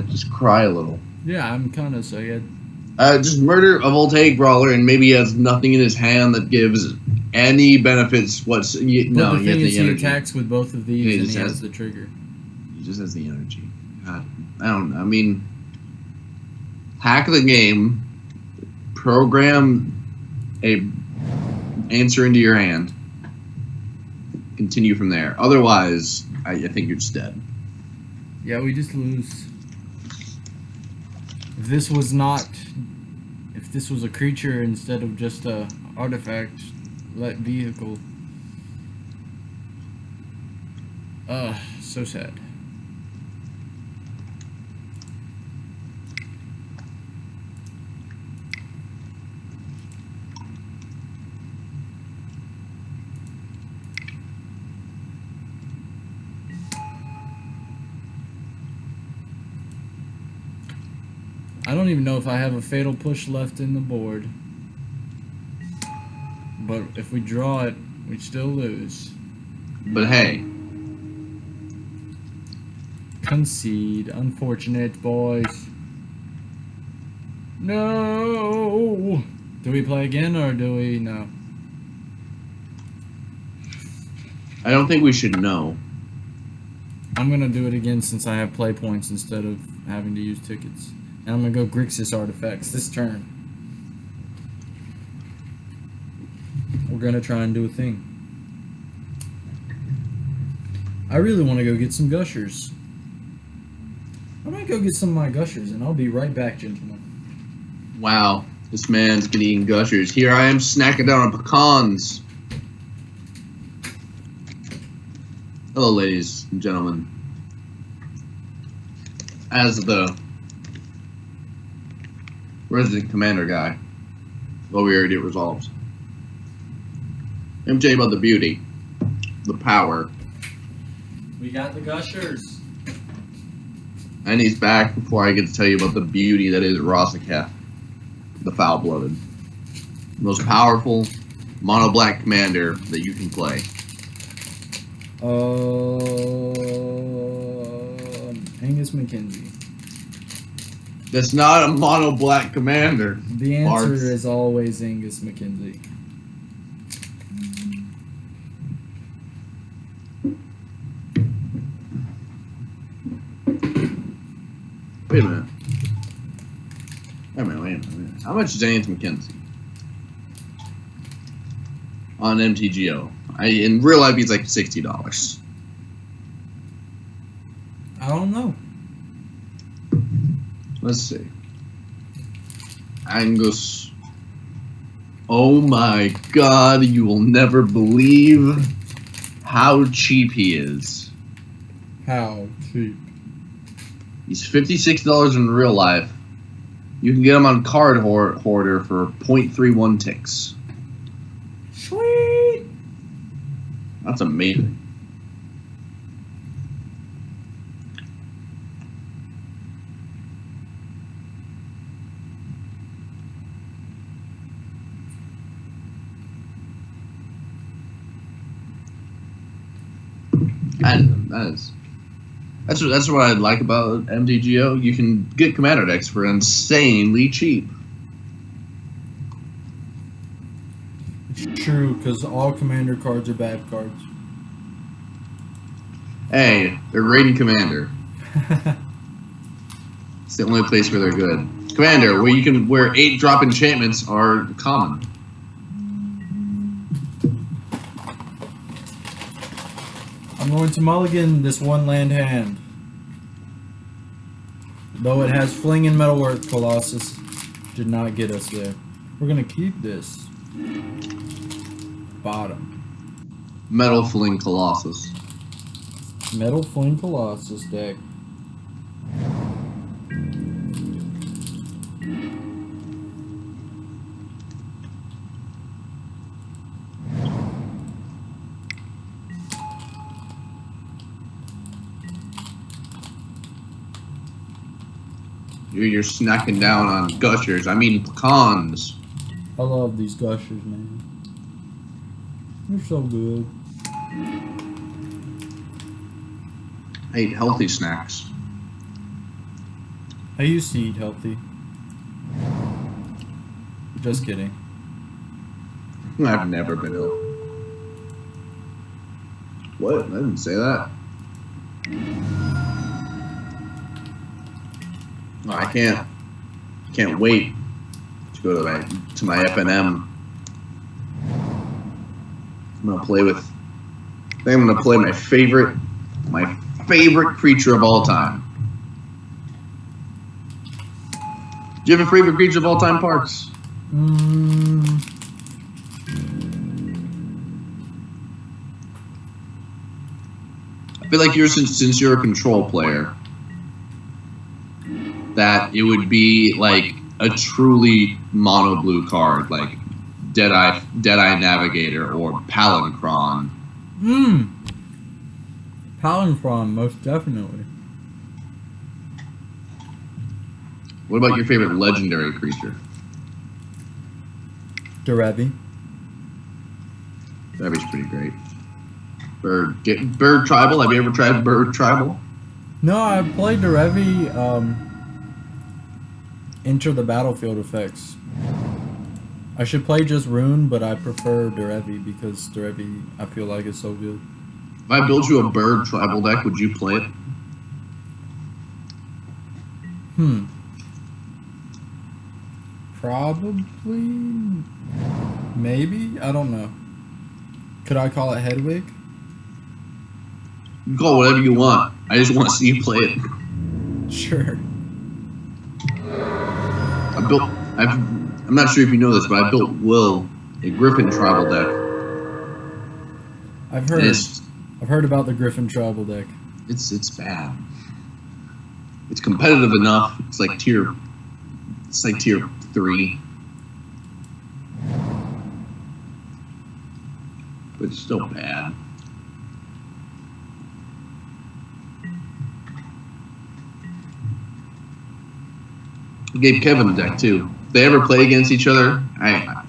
Just cry a little. Yeah, I'm kind of saying. Just murder a Voltaic Brawler, and maybe he has nothing in his hand that gives any benefits. No, he has the the energy. attacks with both of these, He and just he has- has the trigger. He just has the energy. God, I don't know. I mean, hack the game, program a answer into your hand, continue from there. Otherwise, I think you're just dead. Yeah, we just lose. If this was not, if this was a creature instead of just a artifact, let vehicle. So sad. I don't even know if I have a fatal push left in the board. But if we draw it, we still lose. But hey, Concede. Unfortunate, boys. No! Do we play again or do we? No. I don't think we should know. I'm gonna do it again since I have play points instead of having to use tickets. And I'm gonna go Grixis artifacts this turn. We're gonna try and do a thing. I really want to go get some gushers. I might go get some of my gushers, and I'll be right back, gentlemen. Wow, this man's been eating gushers. Here I am snacking down on pecans. Hello, ladies and gentlemen. As the resident commander guy, well, we already resolved. Let me tell you about the beauty, the power, We got the gushers. and he's back before I get to tell you about the beauty that is Rosaketh, the foul-blooded, most powerful mono-black commander that you can play. Angus McKenzie. That's not a mono-black commander. The answer Bards. is always Angus McKenzie. Wait a minute. Wait a minute. How much is Angus McKenzie? On MTGO. In real life, he's like $60. I don't know. Let's see. Angus. Oh my god, you will never believe how cheap he is. How cheap? He's $56 in real life. You can get him on Card Hoarder for 0.31 ticks. Sweet. That's amazing. That's what I like about MTGO. You can get commander decks for insanely cheap. It's true, because all commander cards are bad cards. Hey, they're great in Commander. It's the only place where they're good. Commander, where 8-drop enchantments are common. I'm going to mulligan this one land hand. Though it has Fling and Metalwork, Colossus did not get us there. We're going to keep this. Bottom. Metal Fling Colossus. Metal Fling Colossus deck. You're snacking down on gushers. I mean pecans. I love these gushers, man. They're so good. I eat healthy snacks. I used to eat healthy. Just kidding. I've never been ill. What? I didn't say that. Oh, I can't wait to go to my FNM. I'm gonna play my favorite creature of all time. Do you have a favorite creature of all time, Parks? I feel like since you're a control player, that it would be like a truly mono blue card, like Deadeye Navigator or Palinchron. Palinchron, most definitely. What about your favorite legendary creature? Derevi. That'd be pretty great. Bird Tribal. Have you ever tried Bird Tribal? No, I played Derevi. Enter the battlefield effects. I should play just Rune, but I prefer Derevi because Derevi I feel like is so good. If I built you a Bird Tribal deck, would you play it? Probably. Maybe? I don't know. Could I call it Hedwig? You can call it whatever you want. I just want to see you play it. Sure. I'm not sure if you know this, but I built Will a Griffin Tribal deck. I've heard about the Griffin Tribal deck. It's bad. It's competitive enough. It's like tier 3. But it's still bad. I gave Kevin a deck too. If they ever play against each other, I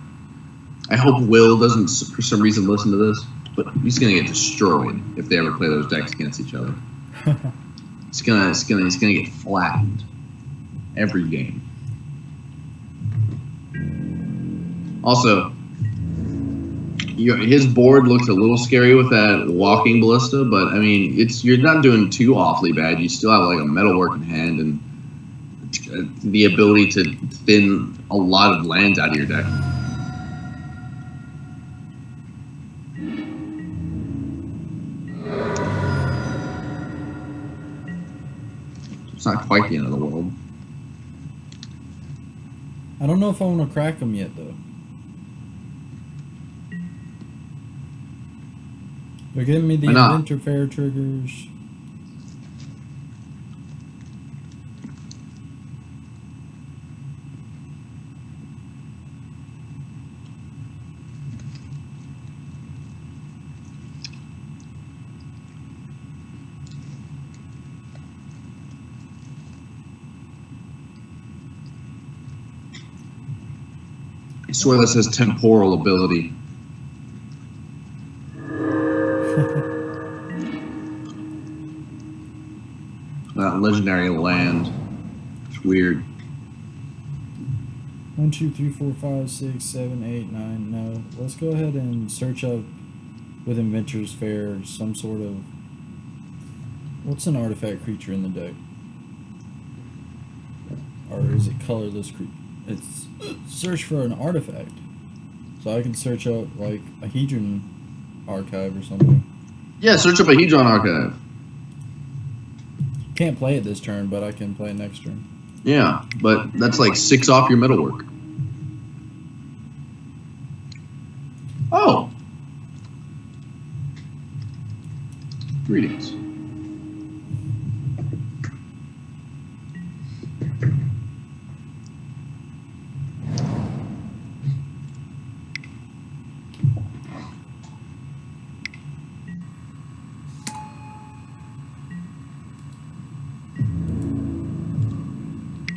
hope Will doesn't for some reason listen to this, but he's gonna get destroyed if they ever play those decks against each other. He's gonna get flattened every game. Also, his board looks a little scary with that walking ballista, but I mean, you're not doing too awfully bad. You still have like a metalwork in hand and the ability to thin a lot of lands out of your deck. It's not quite the end of the world. I don't know if I want to crack them yet, though. They're giving me the Adventure Fair triggers. swear that says temporal ability. That legendary land. It's weird. 1, 2, 3, 4, 5, 6, 7, 8, 9. No. Let's go ahead and search up with Adventurers Fair some sort of. What's an artifact creature in the deck? Or is it colorless creature? It's search for an artifact. So I can search up like a Hedron archive or something. Yeah, search up a Hedron archive. Can't play it this turn, but I can play it next turn. Yeah, but that's like 6 off your metalwork. Oh. Greetings.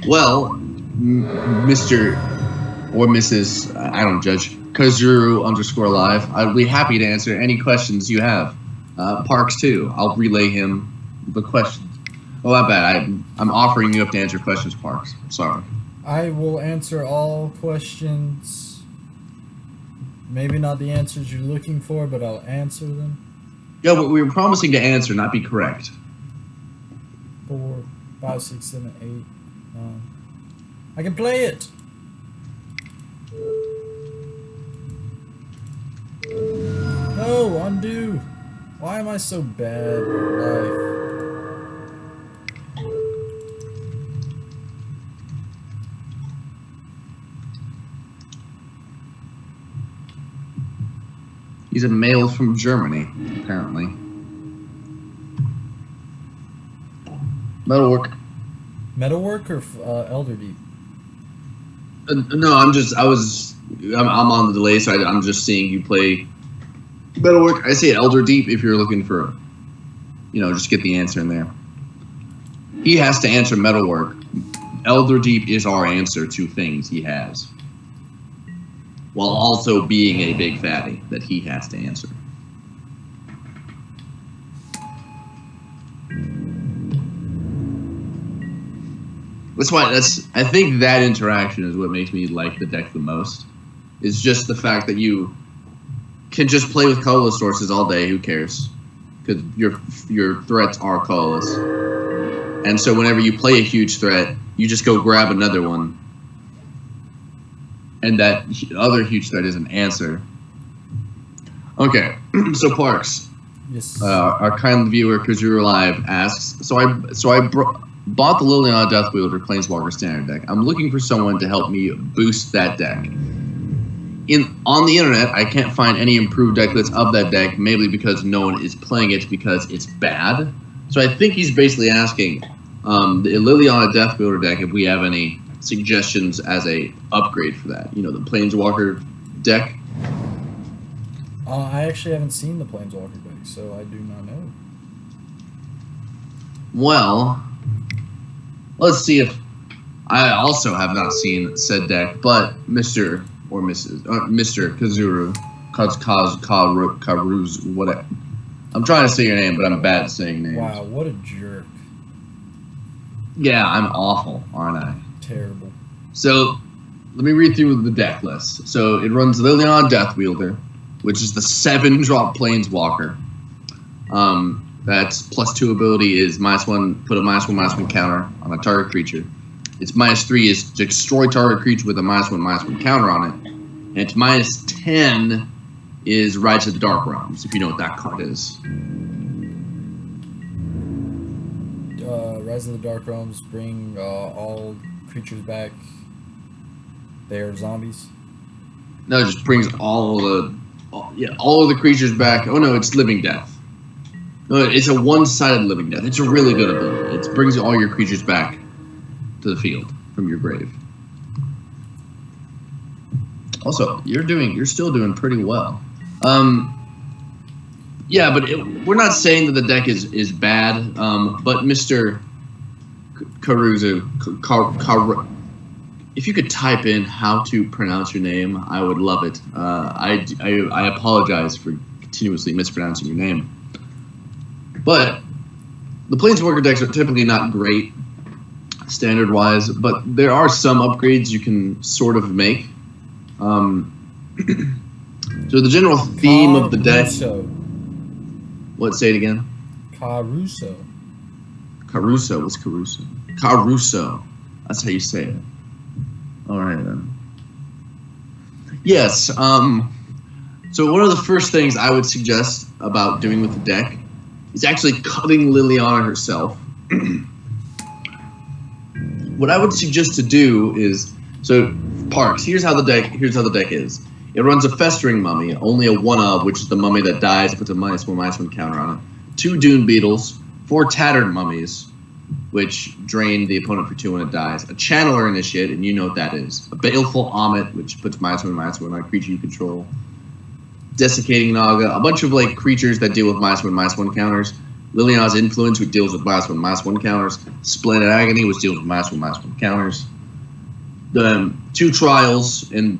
Well, Mr. or Mrs. I don't judge. Kazuru_live. I'd be happy to answer any questions you have. Parks too. I'll relay him the questions. Oh, I bet. I'm offering you up to answer questions, Parks. Sorry. I will answer all questions. Maybe not the answers you're looking for, but I'll answer them. Yeah, but we were promising to answer, not be correct. 4, 5, 6, 7, 8, 9. I can play it. No, undo. Why am I so bad at life? He's a male from Germany, apparently. Metalwork. Metalwork or Elder Deep? No, I'm on the delay, so I'm just seeing you play Metalwork. I say Elder Deep if you're looking for, just get the answer in there. He has to answer Metalwork. Elder Deep is our answer to things he has, while also being a big fatty that he has to answer. I think that interaction is what makes me like the deck the most. Is just the fact that you can just play with colorless sources all day. Who cares? Because your threats are colorless, and so whenever you play a huge threat, you just go grab another one, and that other huge threat is an answer. Okay, so Parks. Yes. Our kind viewer Kazuru Live asks, so I bought the Liliana Deathwielder Planeswalker Standard deck. I'm looking for someone to help me boost that deck. On the internet, I can't find any improved deck lists of that deck, maybe because no one is playing it because it's bad. So I think he's basically asking the Liliana Deathwielder deck if we have any suggestions as a upgrade for that. The Planeswalker deck. I actually haven't seen the Planeswalker deck, so I do not know. Well, let's see if I also have not seen said deck, but Mr. or Mrs. Mr. Kazuru, Karuz, whatever. I'm trying to say your name, but I'm bad at saying names. Wow, what a jerk. Yeah, I'm awful, aren't I? Terrible. So, let me read through the deck list. So, it runs Liliana Deathwielder, which is the 7-drop Planeswalker. That's +2 ability is -1, put a -1/-1 counter on a target creature. Its -3 is destroy target creature with a -1/-1 counter on it. And its -10 is Rise of the Dark Realms, if you know what that card is. Rise of the Dark Realms bring all creatures back. They're zombies. No, it just brings all of the creatures back. Oh no, it's Living Death. No, it's a one-sided Living Death. It's a really good ability. It brings all your creatures back to the field from your grave. Also, you're still doing pretty well. Yeah, but we're not saying that the deck is bad. But Mr. Karuzu, if you could type in how to pronounce your name, I would love it. I apologize for continuously mispronouncing your name. But the Planeswalker decks are typically not great standard-wise, but there are some upgrades you can sort of make. So the general theme of the deck... What? Say it again? Caruso. Caruso. What's Caruso? Caruso. That's how you say it. All right, then. Yes. So one of the first things I would suggest about doing with the deck is actually cutting Liliana herself. What I would suggest to do is, so Parks. Here's how the deck is. It runs a Festering Mummy, only a 1-of, which is the mummy that dies, puts a -1/-1 counter on it. 2 Dune Beetles, 4 Tattered Mummies, which drain the opponent for 2 when it dies. A Channeler Initiate, and you know what that is. A Baleful Ommet, which puts -1/-1 on a creature you control. Desiccating Naga, a bunch of like creatures that deal with -1/-1 counters. Liliana's Influence, which deals with -1/-1 counters. Splendid Agony, which deals with -1/-1 counters. The 2 Trials, and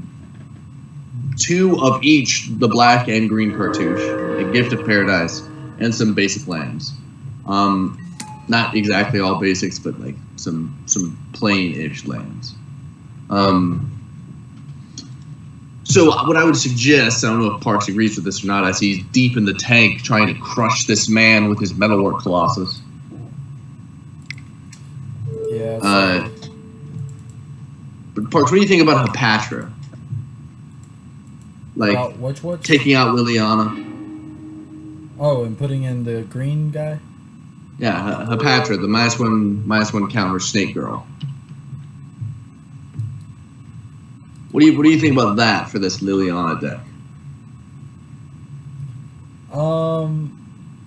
2 of each, the black and green cartouche. A Gift of Paradise, and some basic lands. Not exactly all basics, but like some plain-ish lands. So what I would suggest, I don't know if Parks agrees with this or not, as he's deep in the tank trying to crush this man with his Metalwork Colossus. Yeah. But Parks, what do you think about Hepatra? Like, what? Taking out Liliana. Oh, and putting in the green guy? Yeah, Hepatra, the -1/-1 counter snake girl. What do you think about that for this Liliana deck?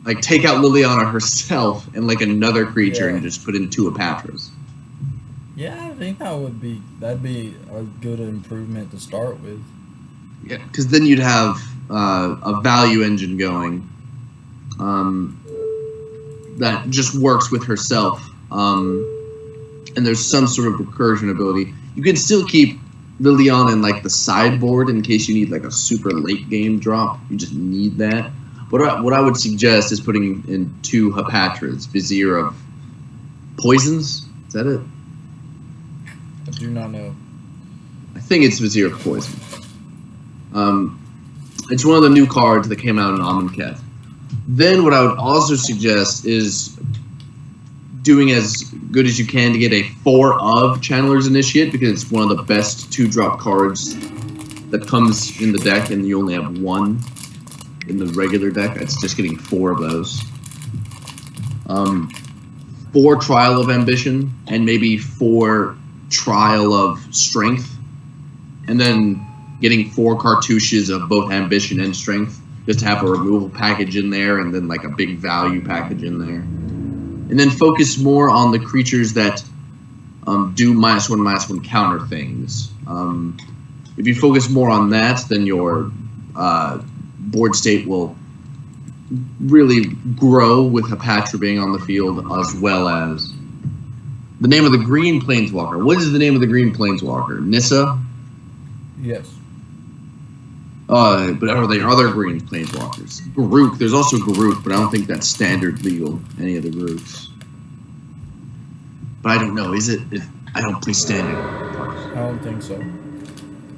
Like, take out Liliana herself and like another creature and just put in 2 Hepatras. Yeah, I think that'd be a good improvement to start with. Yeah, because then you'd have a value engine going that just works with herself, and there's some sort of recursion ability. You can still keep Liliana in like the sideboard in case you need like a super late game drop. You just need that. What I would suggest is putting in 2 Hepatras, Vizier of Poisons. Is that it? I do not know. I think it's Vizier of Poison. It's one of the new cards that came out in Amonkhet. Then what I would also suggest is doing as good as you can to get a 4-of Channeler's Initiate, because it's one of the best 2-drop cards that comes in the deck, and you only have 1 in the regular deck. It's just getting 4 of those. 4 Trial of Ambition, and maybe 4 Trial of Strength, and then getting 4 cartouches of both Ambition and Strength, just to have a removal package in there, and then like a big value package in there. And then focus more on the creatures that do -1/-1 counter things. If you focus more on that, then your board state will really grow with Hepatra being on the field, as well as the name of the green Planeswalker. What is the name of the green Planeswalker? Nissa? Yes. But are there other green Planeswalkers? Garruk. There's also Garruk, but I don't think that's standard legal, any of the Garruks. But I don't know. Is it? I don't play standard. I don't think so.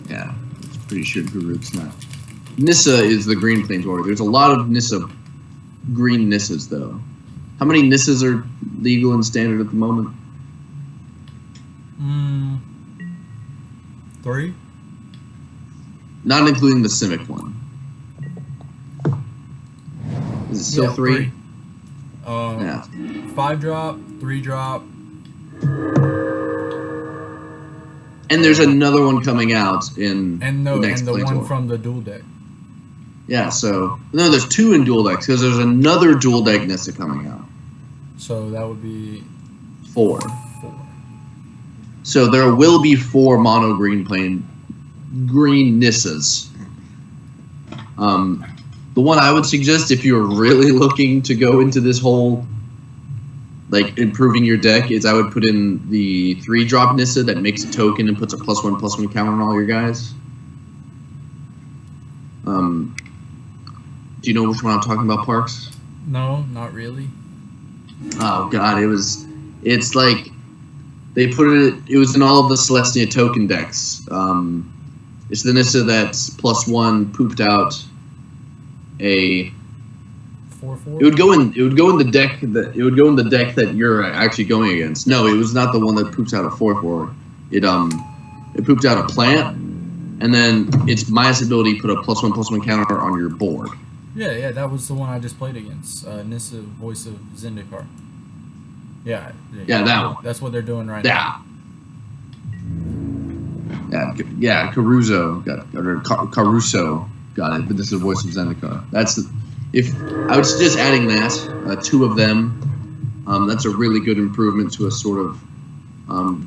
Yeah, I'm pretty sure Garruk's not. Nissa is the green Planeswalker. There's a lot of green Nissas, though. How many Nissas are legal and standard at the moment? 3? Not including the Simic one. Is it still 3? Yeah. 5-drop, 3-drop. And there's another one coming out in the next one Planeswalker. from the dual deck. Yeah, so no, there's 2 in dual decks because there's another dual deck Nissa coming out. So that would be 4. So there will be 4 mono green Nissas. The one I would suggest, if you're really looking to go into this whole like improving your deck is I would put in the 3-drop Nissa that makes a token and puts a +1/+1 counter on all your guys. Do you know which one I'm talking about, Parks? No, not really. Oh god, it's like they put it was in all of the Celestia token decks. It's the Nissa that's +1 pooped out a 4/4. it would go in the deck that you're actually going against. No, it was not the one that poops out a 4/4. It pooped out a plant, and then its minus ability put a +1/+1 counter on your board. Yeah, that was the one I just played against. Nissa, Voice of Zendikar. Yeah, that one. That's what they're doing right Yeah. Yeah, Caruso got it, but this is the Voice of Zendikar. If I would suggest adding that, 2 of them. That's a really good improvement to a sort of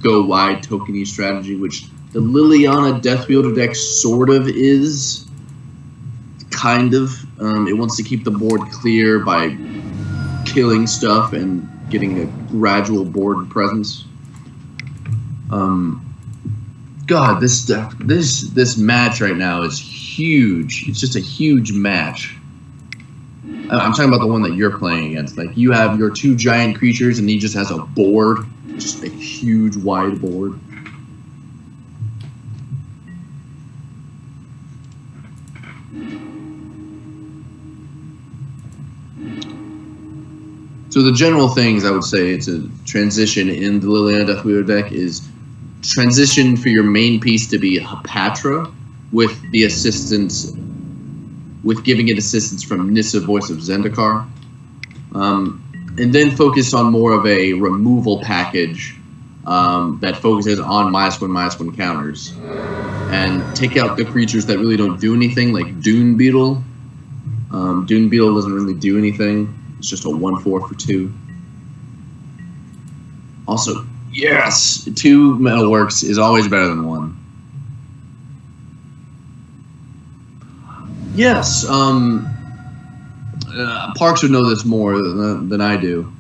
go wide tokeny strategy, which the Liliana Deathwielder deck sort of is. Kind of. It wants to keep the board clear by killing stuff and getting a gradual board presence. God, this match right now is huge. It's just a huge match. I'm talking about the one that you're playing against. Like, you have your 2 giant creatures, and he just has a board, just a huge wide board. So the general things I would say to transition in the Liliana Deathwielder deck is transition for your main piece to be Hapatra with the assistance, with giving it assistance from Nissa, Voice of Zendikar. And then focus on more of a removal package that focuses on -1/-1 counters. And take out the creatures that really don't do anything, like Dune Beetle. Dune Beetle doesn't really do anything. It's just a 1/4 for 2. Also, yes, 2 Metalworks is always better than 1. Yes, Parks would know this more than I do.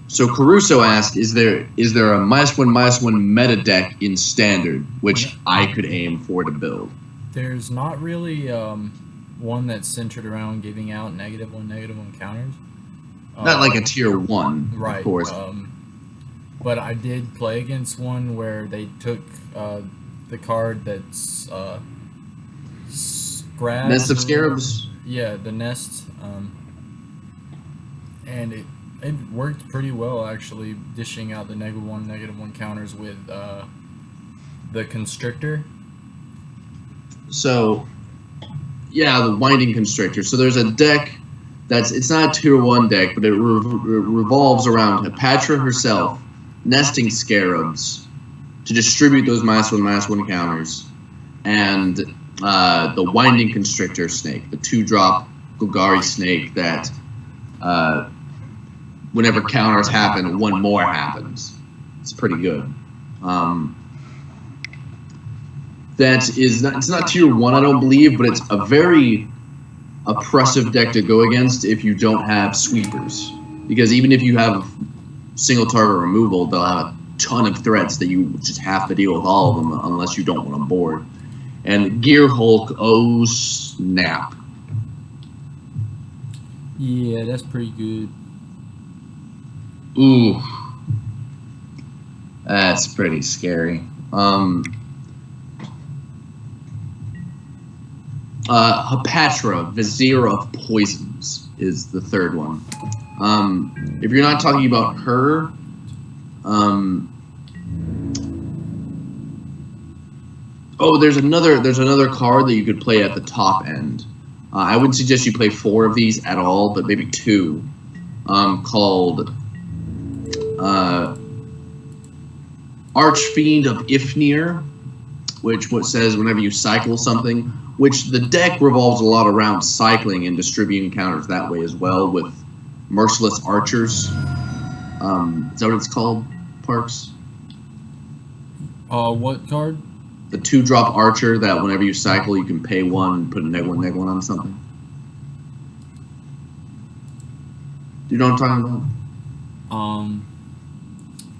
So Caruso asked, is there a -1/-1 meta deck in Standard, which I could aim for to build? There's not really one that's centered around giving out -1/-1 counters. Not like a tier 1, right, of course. But I did play against one where they took the card that's Scrab. Nest of Scarabs? Yeah, the nest. And it worked pretty well, actually, dishing out the -1/-1 counters with the Constrictor. So, yeah, the Winding Constrictor. So there's a deck it's not a tier 1 deck, but it revolves around Hapatra herself, nesting Scarabs to distribute those -1/-1 counters, and the Winding Constrictor snake, the 2-drop Golgari snake that whenever counters happen, 1 more happens. It's pretty good. It's not tier 1, I don't believe, but it's a very oppressive deck to go against if you don't have sweepers. Because even if you have single target removal, they'll have a ton of threats that you just have to deal with all of them unless you don't want to board. And Gear Hulk, oh snap. Yeah, that's pretty good. Ooh. That's pretty scary. Hapatra, Vizier of Poisons, is the 3rd one. If you're not talking about her, there's another card that you could play at the top end. I wouldn't suggest you play 4 of these at all, but maybe 2, called Archfiend of Ifnir, which says whenever you cycle something, which the deck revolves a lot around cycling and distributing counters that way as well with Merciless Archers. Is that what it's called, Parks? What card? The 2-drop Archer that whenever you cycle, you can pay 1 and put a -1/-1 on something. Do you know what I'm talking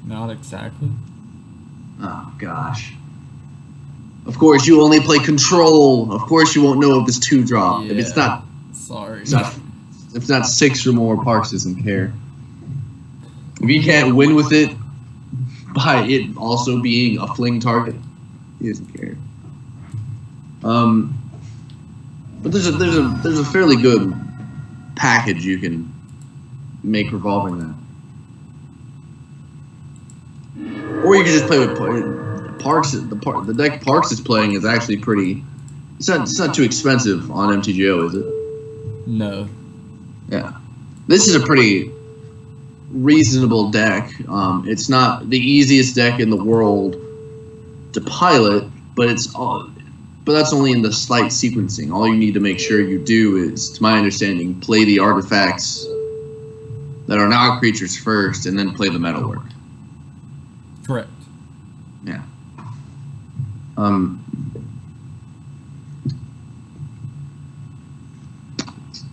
Not exactly. Oh gosh. Of course, you only play control. Of course, you won't know if it's 2-drop. If it's not, Sorry. if it's not 6 or more, Parks doesn't care. If you can't win with it by it also being a fling target, he doesn't care. But there's a fairly good package you can make revolving that. Or you can just play with Parks. The deck Parks is playing is actually pretty. It's not too expensive on MTGO, is it? No. Yeah, this is a pretty reasonable deck. It's not the easiest deck in the world to pilot, but that's only in the slight sequencing. All you need to make sure you do is, to my understanding, play the artifacts that are not creatures first, and then play the metalwork. Correct. Yeah.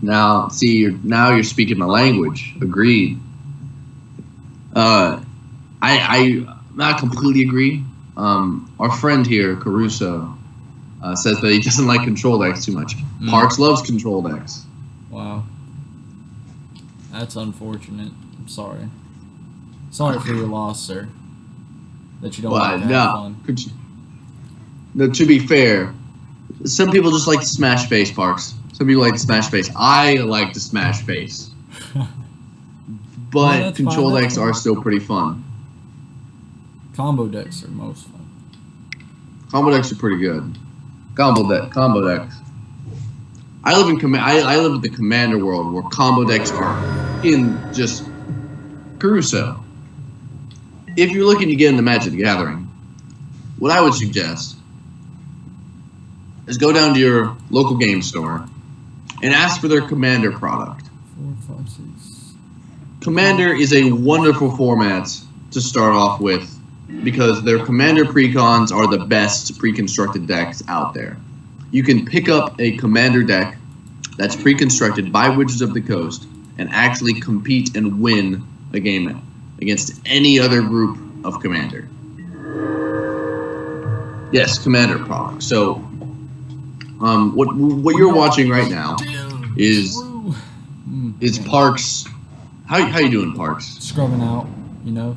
Now, see, you're speaking my language. Agreed. I not completely agree. Our friend here, Caruso, says that he doesn't like control decks too much. Parks loves control decks. Wow. That's unfortunate. I'm sorry. Sorry for your loss, sir. That you don't like to have fun. No, to be fair, some people just like to smash face, Parks. Some people like to smash face. I like to smash face. But control decks are still pretty fun. Combo decks are most fun. Combo decks are pretty good. Combo decks. I live in the Commander world where combo decks are in just Caruso. If you're looking to get into Magic the Gathering, what I would suggest is go down to your local game store and ask for their Commander product. 4, 5, 6. Commander is a wonderful format to start off with because their Commander precons are the best pre-constructed decks out there. You can pick up a Commander deck that's pre-constructed by Wizards of the Coast and actually compete and win a game against any other group of Commander. Yes, Commander product. So, what you're watching right now is Parks. How you doing, Parks? Scrubbing out, you know.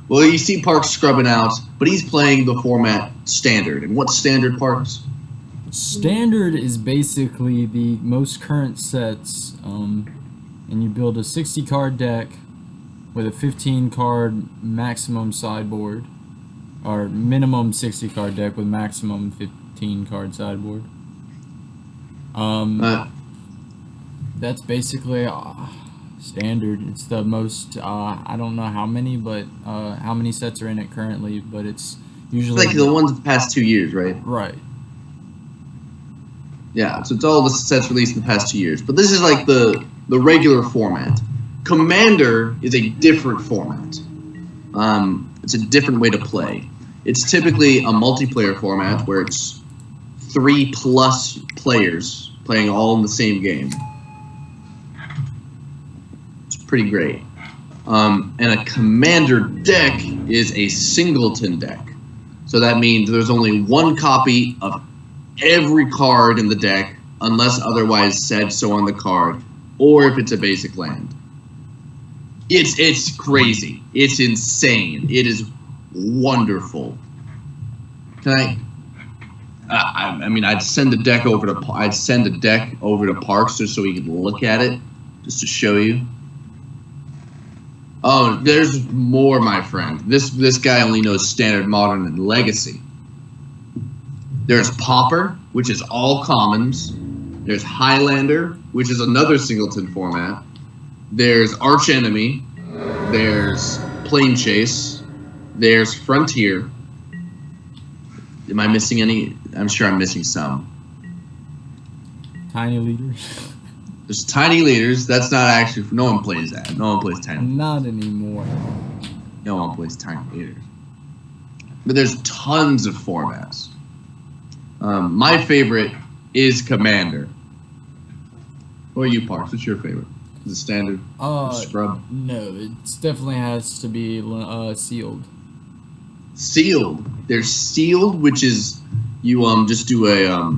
Well, you see Parks scrubbing out, but he's playing the format Standard. And what's Standard, Parks? Standard is basically the most current sets, and you build a 60-card deck with a 15-card maximum sideboard, or minimum 60-card deck with maximum 15-card sideboard. That's basically Standard. It's the most, I don't know how many sets are in it currently, but it's usually... It's like the ones of the past 2 years, right? Right. Yeah, so it's all the sets released in the past 2 years. But this is like the regular format. Commander is a different format. It's a different way to play. It's typically a multiplayer format where it's 3+ players playing all in the same game. It's pretty great. And a Commander deck is a singleton deck. So that means there's only one copy of every card in the deck unless otherwise said so on the card, or if it's a basic land. It's crazy. It's insane. It is wonderful. Can I mean, I'd send a deck over to Parks just so he could look at it, just to show you. Oh, there's more, my friend. This guy only knows Standard, Modern, and Legacy. There's Pauper, which is all commons. There's Highlander, which is another singleton format. There's Archenemy. There's Plane Chase. There's Frontier. Am I missing any? I'm sure I'm missing some. Tiny Leaders. There's Tiny Leaders. That's not actually... No one plays that. No one plays Tiny Leaders. Not anymore. No one plays Tiny Leaders. But there's tons of formats. My favorite is Commander. What are you, Parks? What's your favorite? The standard scrub. No, it definitely has to be sealed. Sealed. They're sealed, which is you just do a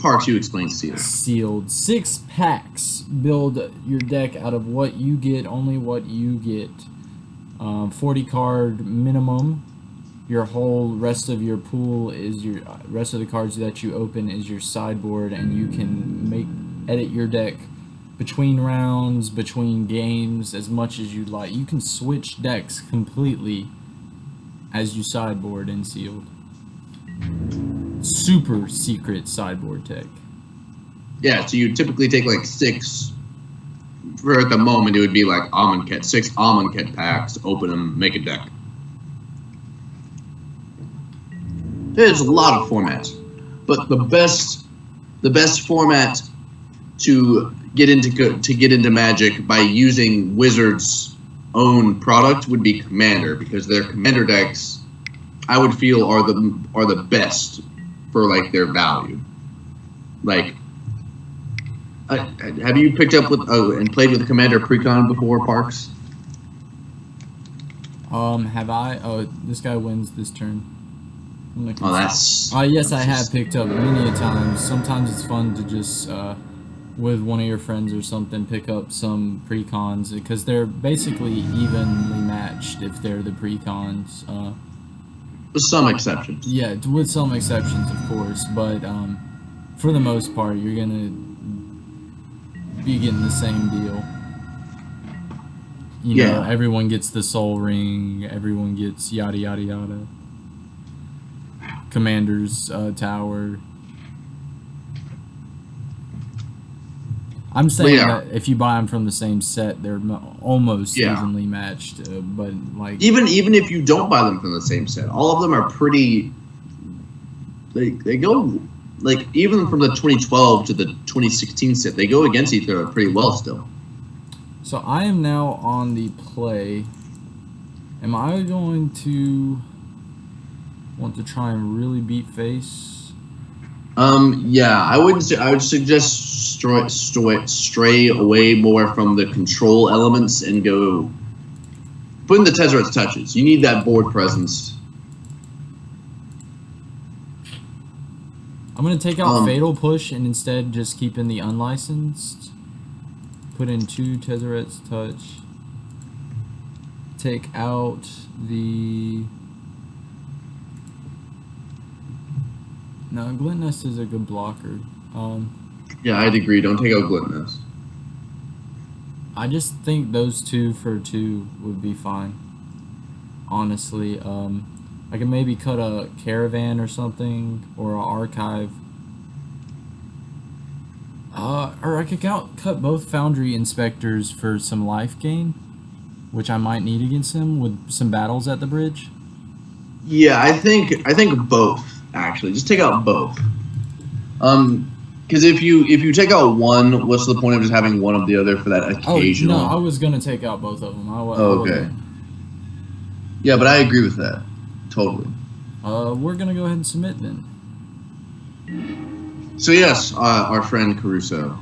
Parks, you explain sealed. Sealed. 6 packs. Build your deck out of what you get, only what you get. 40 card minimum. Your whole rest of your pool is your rest of the cards that you open is your sideboard, and you can edit your deck between rounds, between games, as much as you'd like. You can switch decks completely as you sideboard in sealed. Super secret sideboard tech. Yeah, so you typically take like 6. For at the moment, it would be like Almond Cat, 6 Almond Cat packs, open them, make a deck. There's a lot of formats, but the best format to get into Magic by using Wizards' own product would be Commander, because their Commander decks, I would feel, are the best for like their value. Like, have you picked up with and played with Commander Precon before, Parks? Have I? Oh, this guy wins this turn. Oh, that's. Yes, I have picked up many a times. Sometimes it's fun to just, with one of your friends or something, pick up some precons, because they're basically evenly matched if they're the precons. With some exceptions. Yeah, with some exceptions, of course, but for the most part, you're gonna be getting the same deal. You know, everyone gets the Soul Ring, everyone gets yada yada yada. Commander's Tower. I'm saying that if you buy them from the same set, they're almost evenly matched. But like even if you don't buy them from the same set, all of them are pretty. They go like even from the 2012 to the 2016 set, they go against each other pretty well still. So I am now on the play. Am I going to want to try and really beat face? Yeah, I would suggest stray away more from the control elements and go put in the Tezzeret's touches. You need that board presence. I'm gonna take out Fatal Push and instead just keep in the unlicensed. Put in 2 Tezzeret's touch. Take out the. No, Glint Nest is a good blocker. Yeah, I'd agree. Don't take out Glint Nest. I just think those 2 for 2 would be fine. Honestly, I can maybe cut a Caravan or something, or an Archive. Or I could cut both Foundry Inspectors for some life gain, which I might need against him with some battles at the bridge. Yeah, I think both. Actually, just take out both. Because if you take out one, what's the point of just having one of the other for that occasional? Oh no, I was gonna take out both of them. Okay. Yeah, but I agree with that. Totally. We're gonna go ahead and submit then. So yes, our friend Caruso.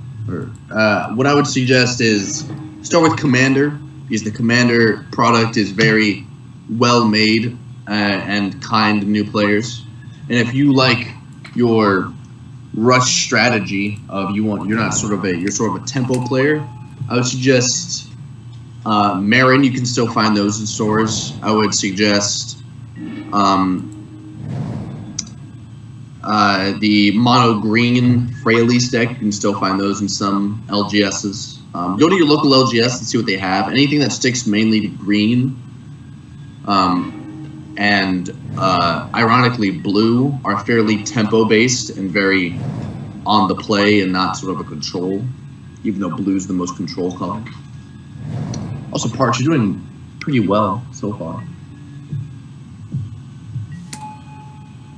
What I would suggest is start with Commander, because the Commander product is very well made and kind to new players. And if you like your rush strategy of you're sort of a tempo player, I would suggest Marin. You can still find those in stores. I would suggest the mono green Freyalise deck. You can still find those in some LGSs. Go to your local LGS and see what they have. Anything that sticks mainly to green. And ironically, blue are fairly tempo-based and very on the play and not sort of a control, even though blue's the most control color. Also, Parks, you're doing pretty well so far.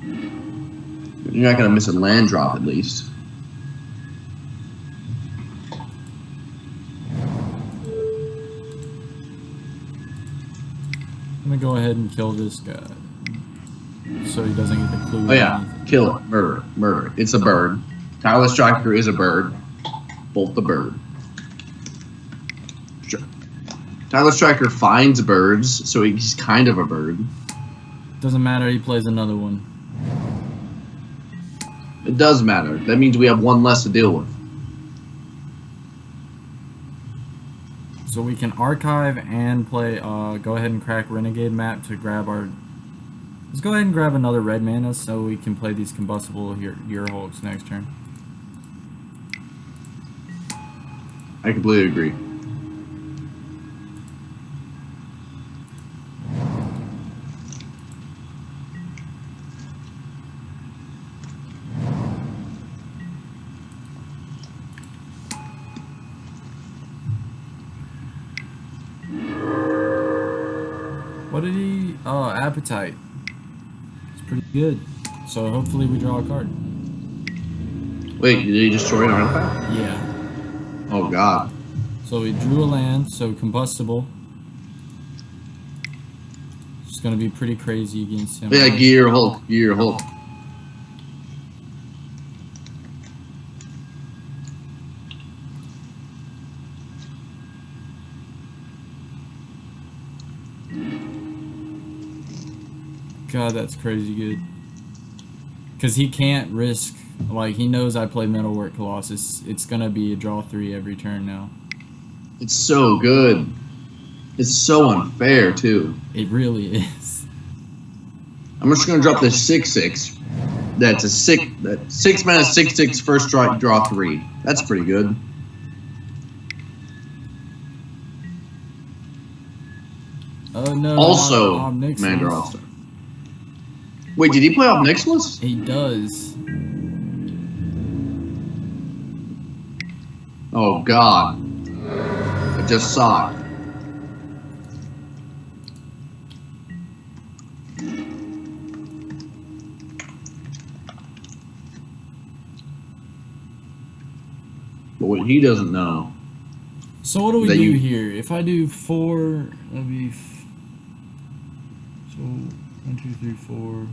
You're not going to miss a land drop, at least. I'm gonna go ahead and kill this guy, so he doesn't get the clue. Oh yeah, kill it, murder. It's a bird. Tyler Striker is a bird. Bolt the bird. Tyler Striker finds birds, so he's kind of a bird. Doesn't matter. He plays another one. It does matter. That means we have one less to deal with. So we can archive and play. Go ahead and crack Renegade map to grab our. Let's go ahead and grab another red mana so we can play these combustible Gear Hulks next turn. I completely agree. What did he? Oh, Appetite. It's pretty good. So hopefully we draw a card. Wait, did he destroy an artifact? Yeah. Oh god. So we drew a land, so combustible. It's gonna be pretty crazy against him. Yeah, Gear Hulk. Gear Hulk. God, that's crazy good. Because he can't risk, like, he knows I play Metalwork Colossus. It's gonna be a draw 3 every turn now. It's so good. It's so unfair, too. It really is. I'm just gonna drop this 6/6. That's a 6 mana 6/6 first draw 3. That's pretty good. Oh no. Also, not Obnixilis. Commander All-Star. Wait, did he play off Nixilis? He does. Oh god. I just saw it. But what he doesn't know. So what do we That do you- here? If I do 4, that'd be... So, 1, 2, 3, 4...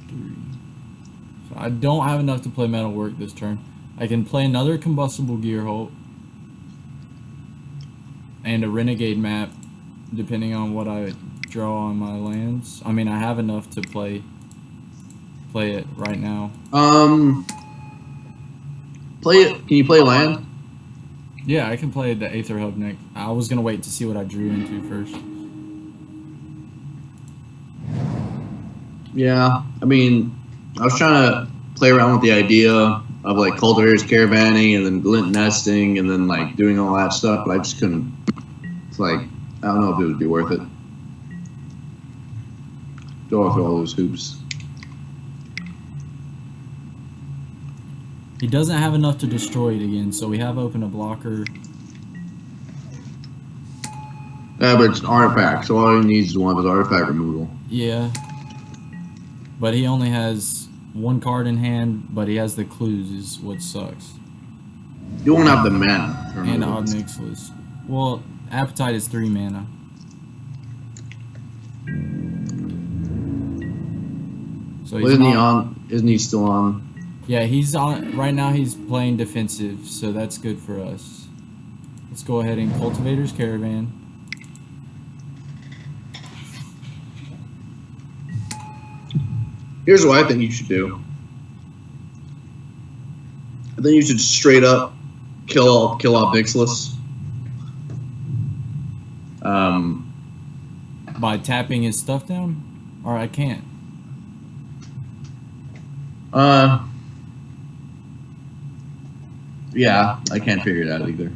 2, 3... So I don't have enough to play Metalwork this turn. I can play another Combustible Gear Hulk. And a Renegade map, depending on what I draw on my lands. I mean, I have enough to play it right now. Play it. Can you play land? Yeah, I can play the Aether Hub next. I was gonna wait to see what I drew into first. Yeah. I mean, I was trying to play around with the idea of like Cultivator's Caravanning and then Glint Nesting and then like doing all that stuff, but I just couldn't. It's like, I don't know if it would be worth it. Go through all those hoops. He doesn't have enough to destroy it again, so we have opened a blocker. Yeah, but it's an artifact, so all he needs is one of his artifact removal. Yeah. But he only has 1 card in hand, but he has the clues is what sucks. You won't have the mana. to And remove it. Obnixilis. Well, Appetite is 3 mana. So he's Isn't he not- on? Isn't he still on? Yeah, he's on right now. He's playing defensive, so that's good for us. Let's go ahead and Cultivator's Caravan. Here's what I think you should do. I think you should straight up kill off Nixilis. By tapping his stuff down? Or I can't. Yeah, I can't figure it out either.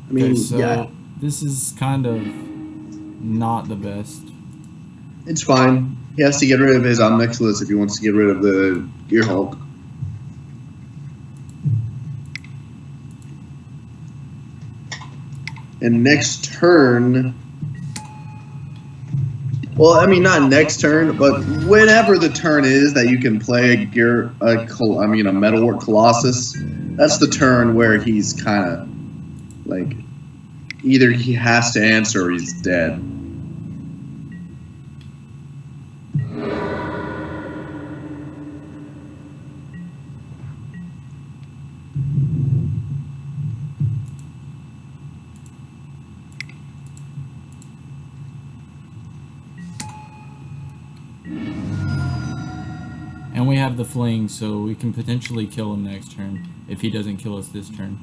I mean, Okay, so yeah, this is kind of not the best. it's fine. He has to get rid of his Omnixilis if he wants to get rid of the Gear Hulk. And next turn, well, I mean, not next turn, but whenever the turn is that you can play a Metalwork Colossus, That's the turn where he's kind of like either he has to answer or he's dead. And we have the fling, so we can potentially kill him next turn if he doesn't kill us this turn.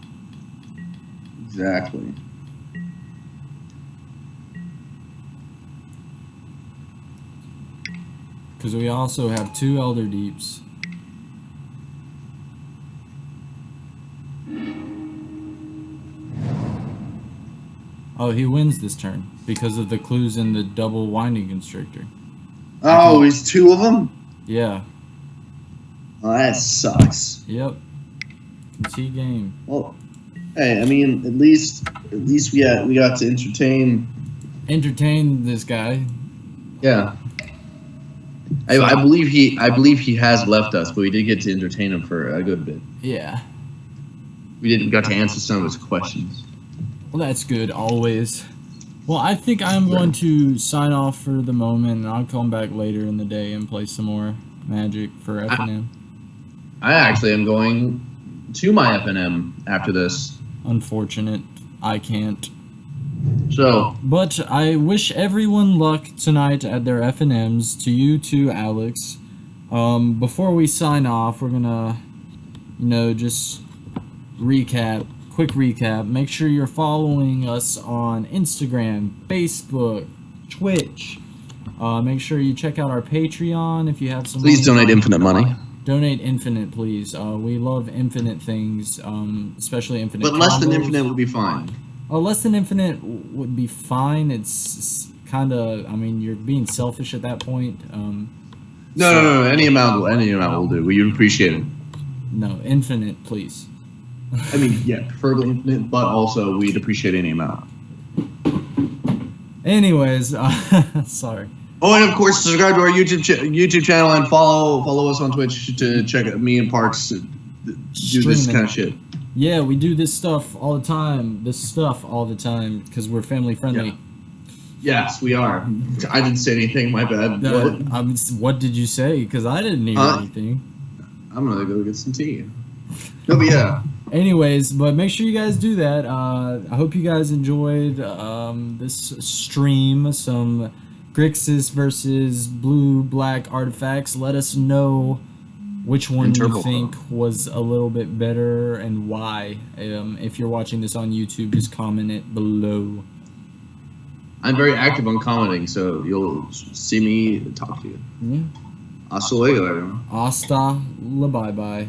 Exactly. Because we also have 2 Elder Deeps. Oh, he wins this turn because of the clues in the double winding constrictor. Oh, he's 2 of them? Yeah. Oh, that sucks. Yep. Concede game. Well, hey, I mean, at least we got to Entertain this guy. Yeah. I believe he has left us, but we did get to entertain him for a good bit. Yeah. We got to answer some of his questions. Well, that's good, always. Well, I think I'm going to sign off for the moment, and I'll come back later in the day and play some more Magic for FNM. I actually am going to my FNM after this. Unfortunate. I can't. So, But I wish everyone luck tonight at their FNMs. To you too, Alex. Before we sign off, we're gonna, just quick recap. Make sure you're following us on Instagram, Facebook, Twitch. Make sure you check out our Patreon if you have some. please donate infinite money. Donate infinite, please. We love infinite things, especially infinite. But less than combos. infinite would be fine. Less than infinite would be fine. It's kind of, you're being selfish at that point. No. Any amount will do. We appreciate it. No, infinite, please. I mean, yeah, preferably infinite, but also we'd appreciate any amount. Anyways, sorry. Oh, and of course, subscribe to our YouTube channel and follow us on Twitch to check out me and Parks do this kind of shit. Yeah, we do this stuff all the time. Because we're family friendly. Yeah. Yes, we are. I didn't say anything. My bad. What did you say? Because I didn't hear anything. I'm gonna go get some tea. No, but yeah. Anyways, but make sure you guys do that. I hope you guys enjoyed this stream. Some Grixis versus blue-black artifacts. Let us know which one you think was a little bit better and why. If you're watching this on YouTube, just comment it below. I'm very active on commenting, so you'll see me talk to you. Yeah. Hasta luego, everyone. Hasta la bye-bye.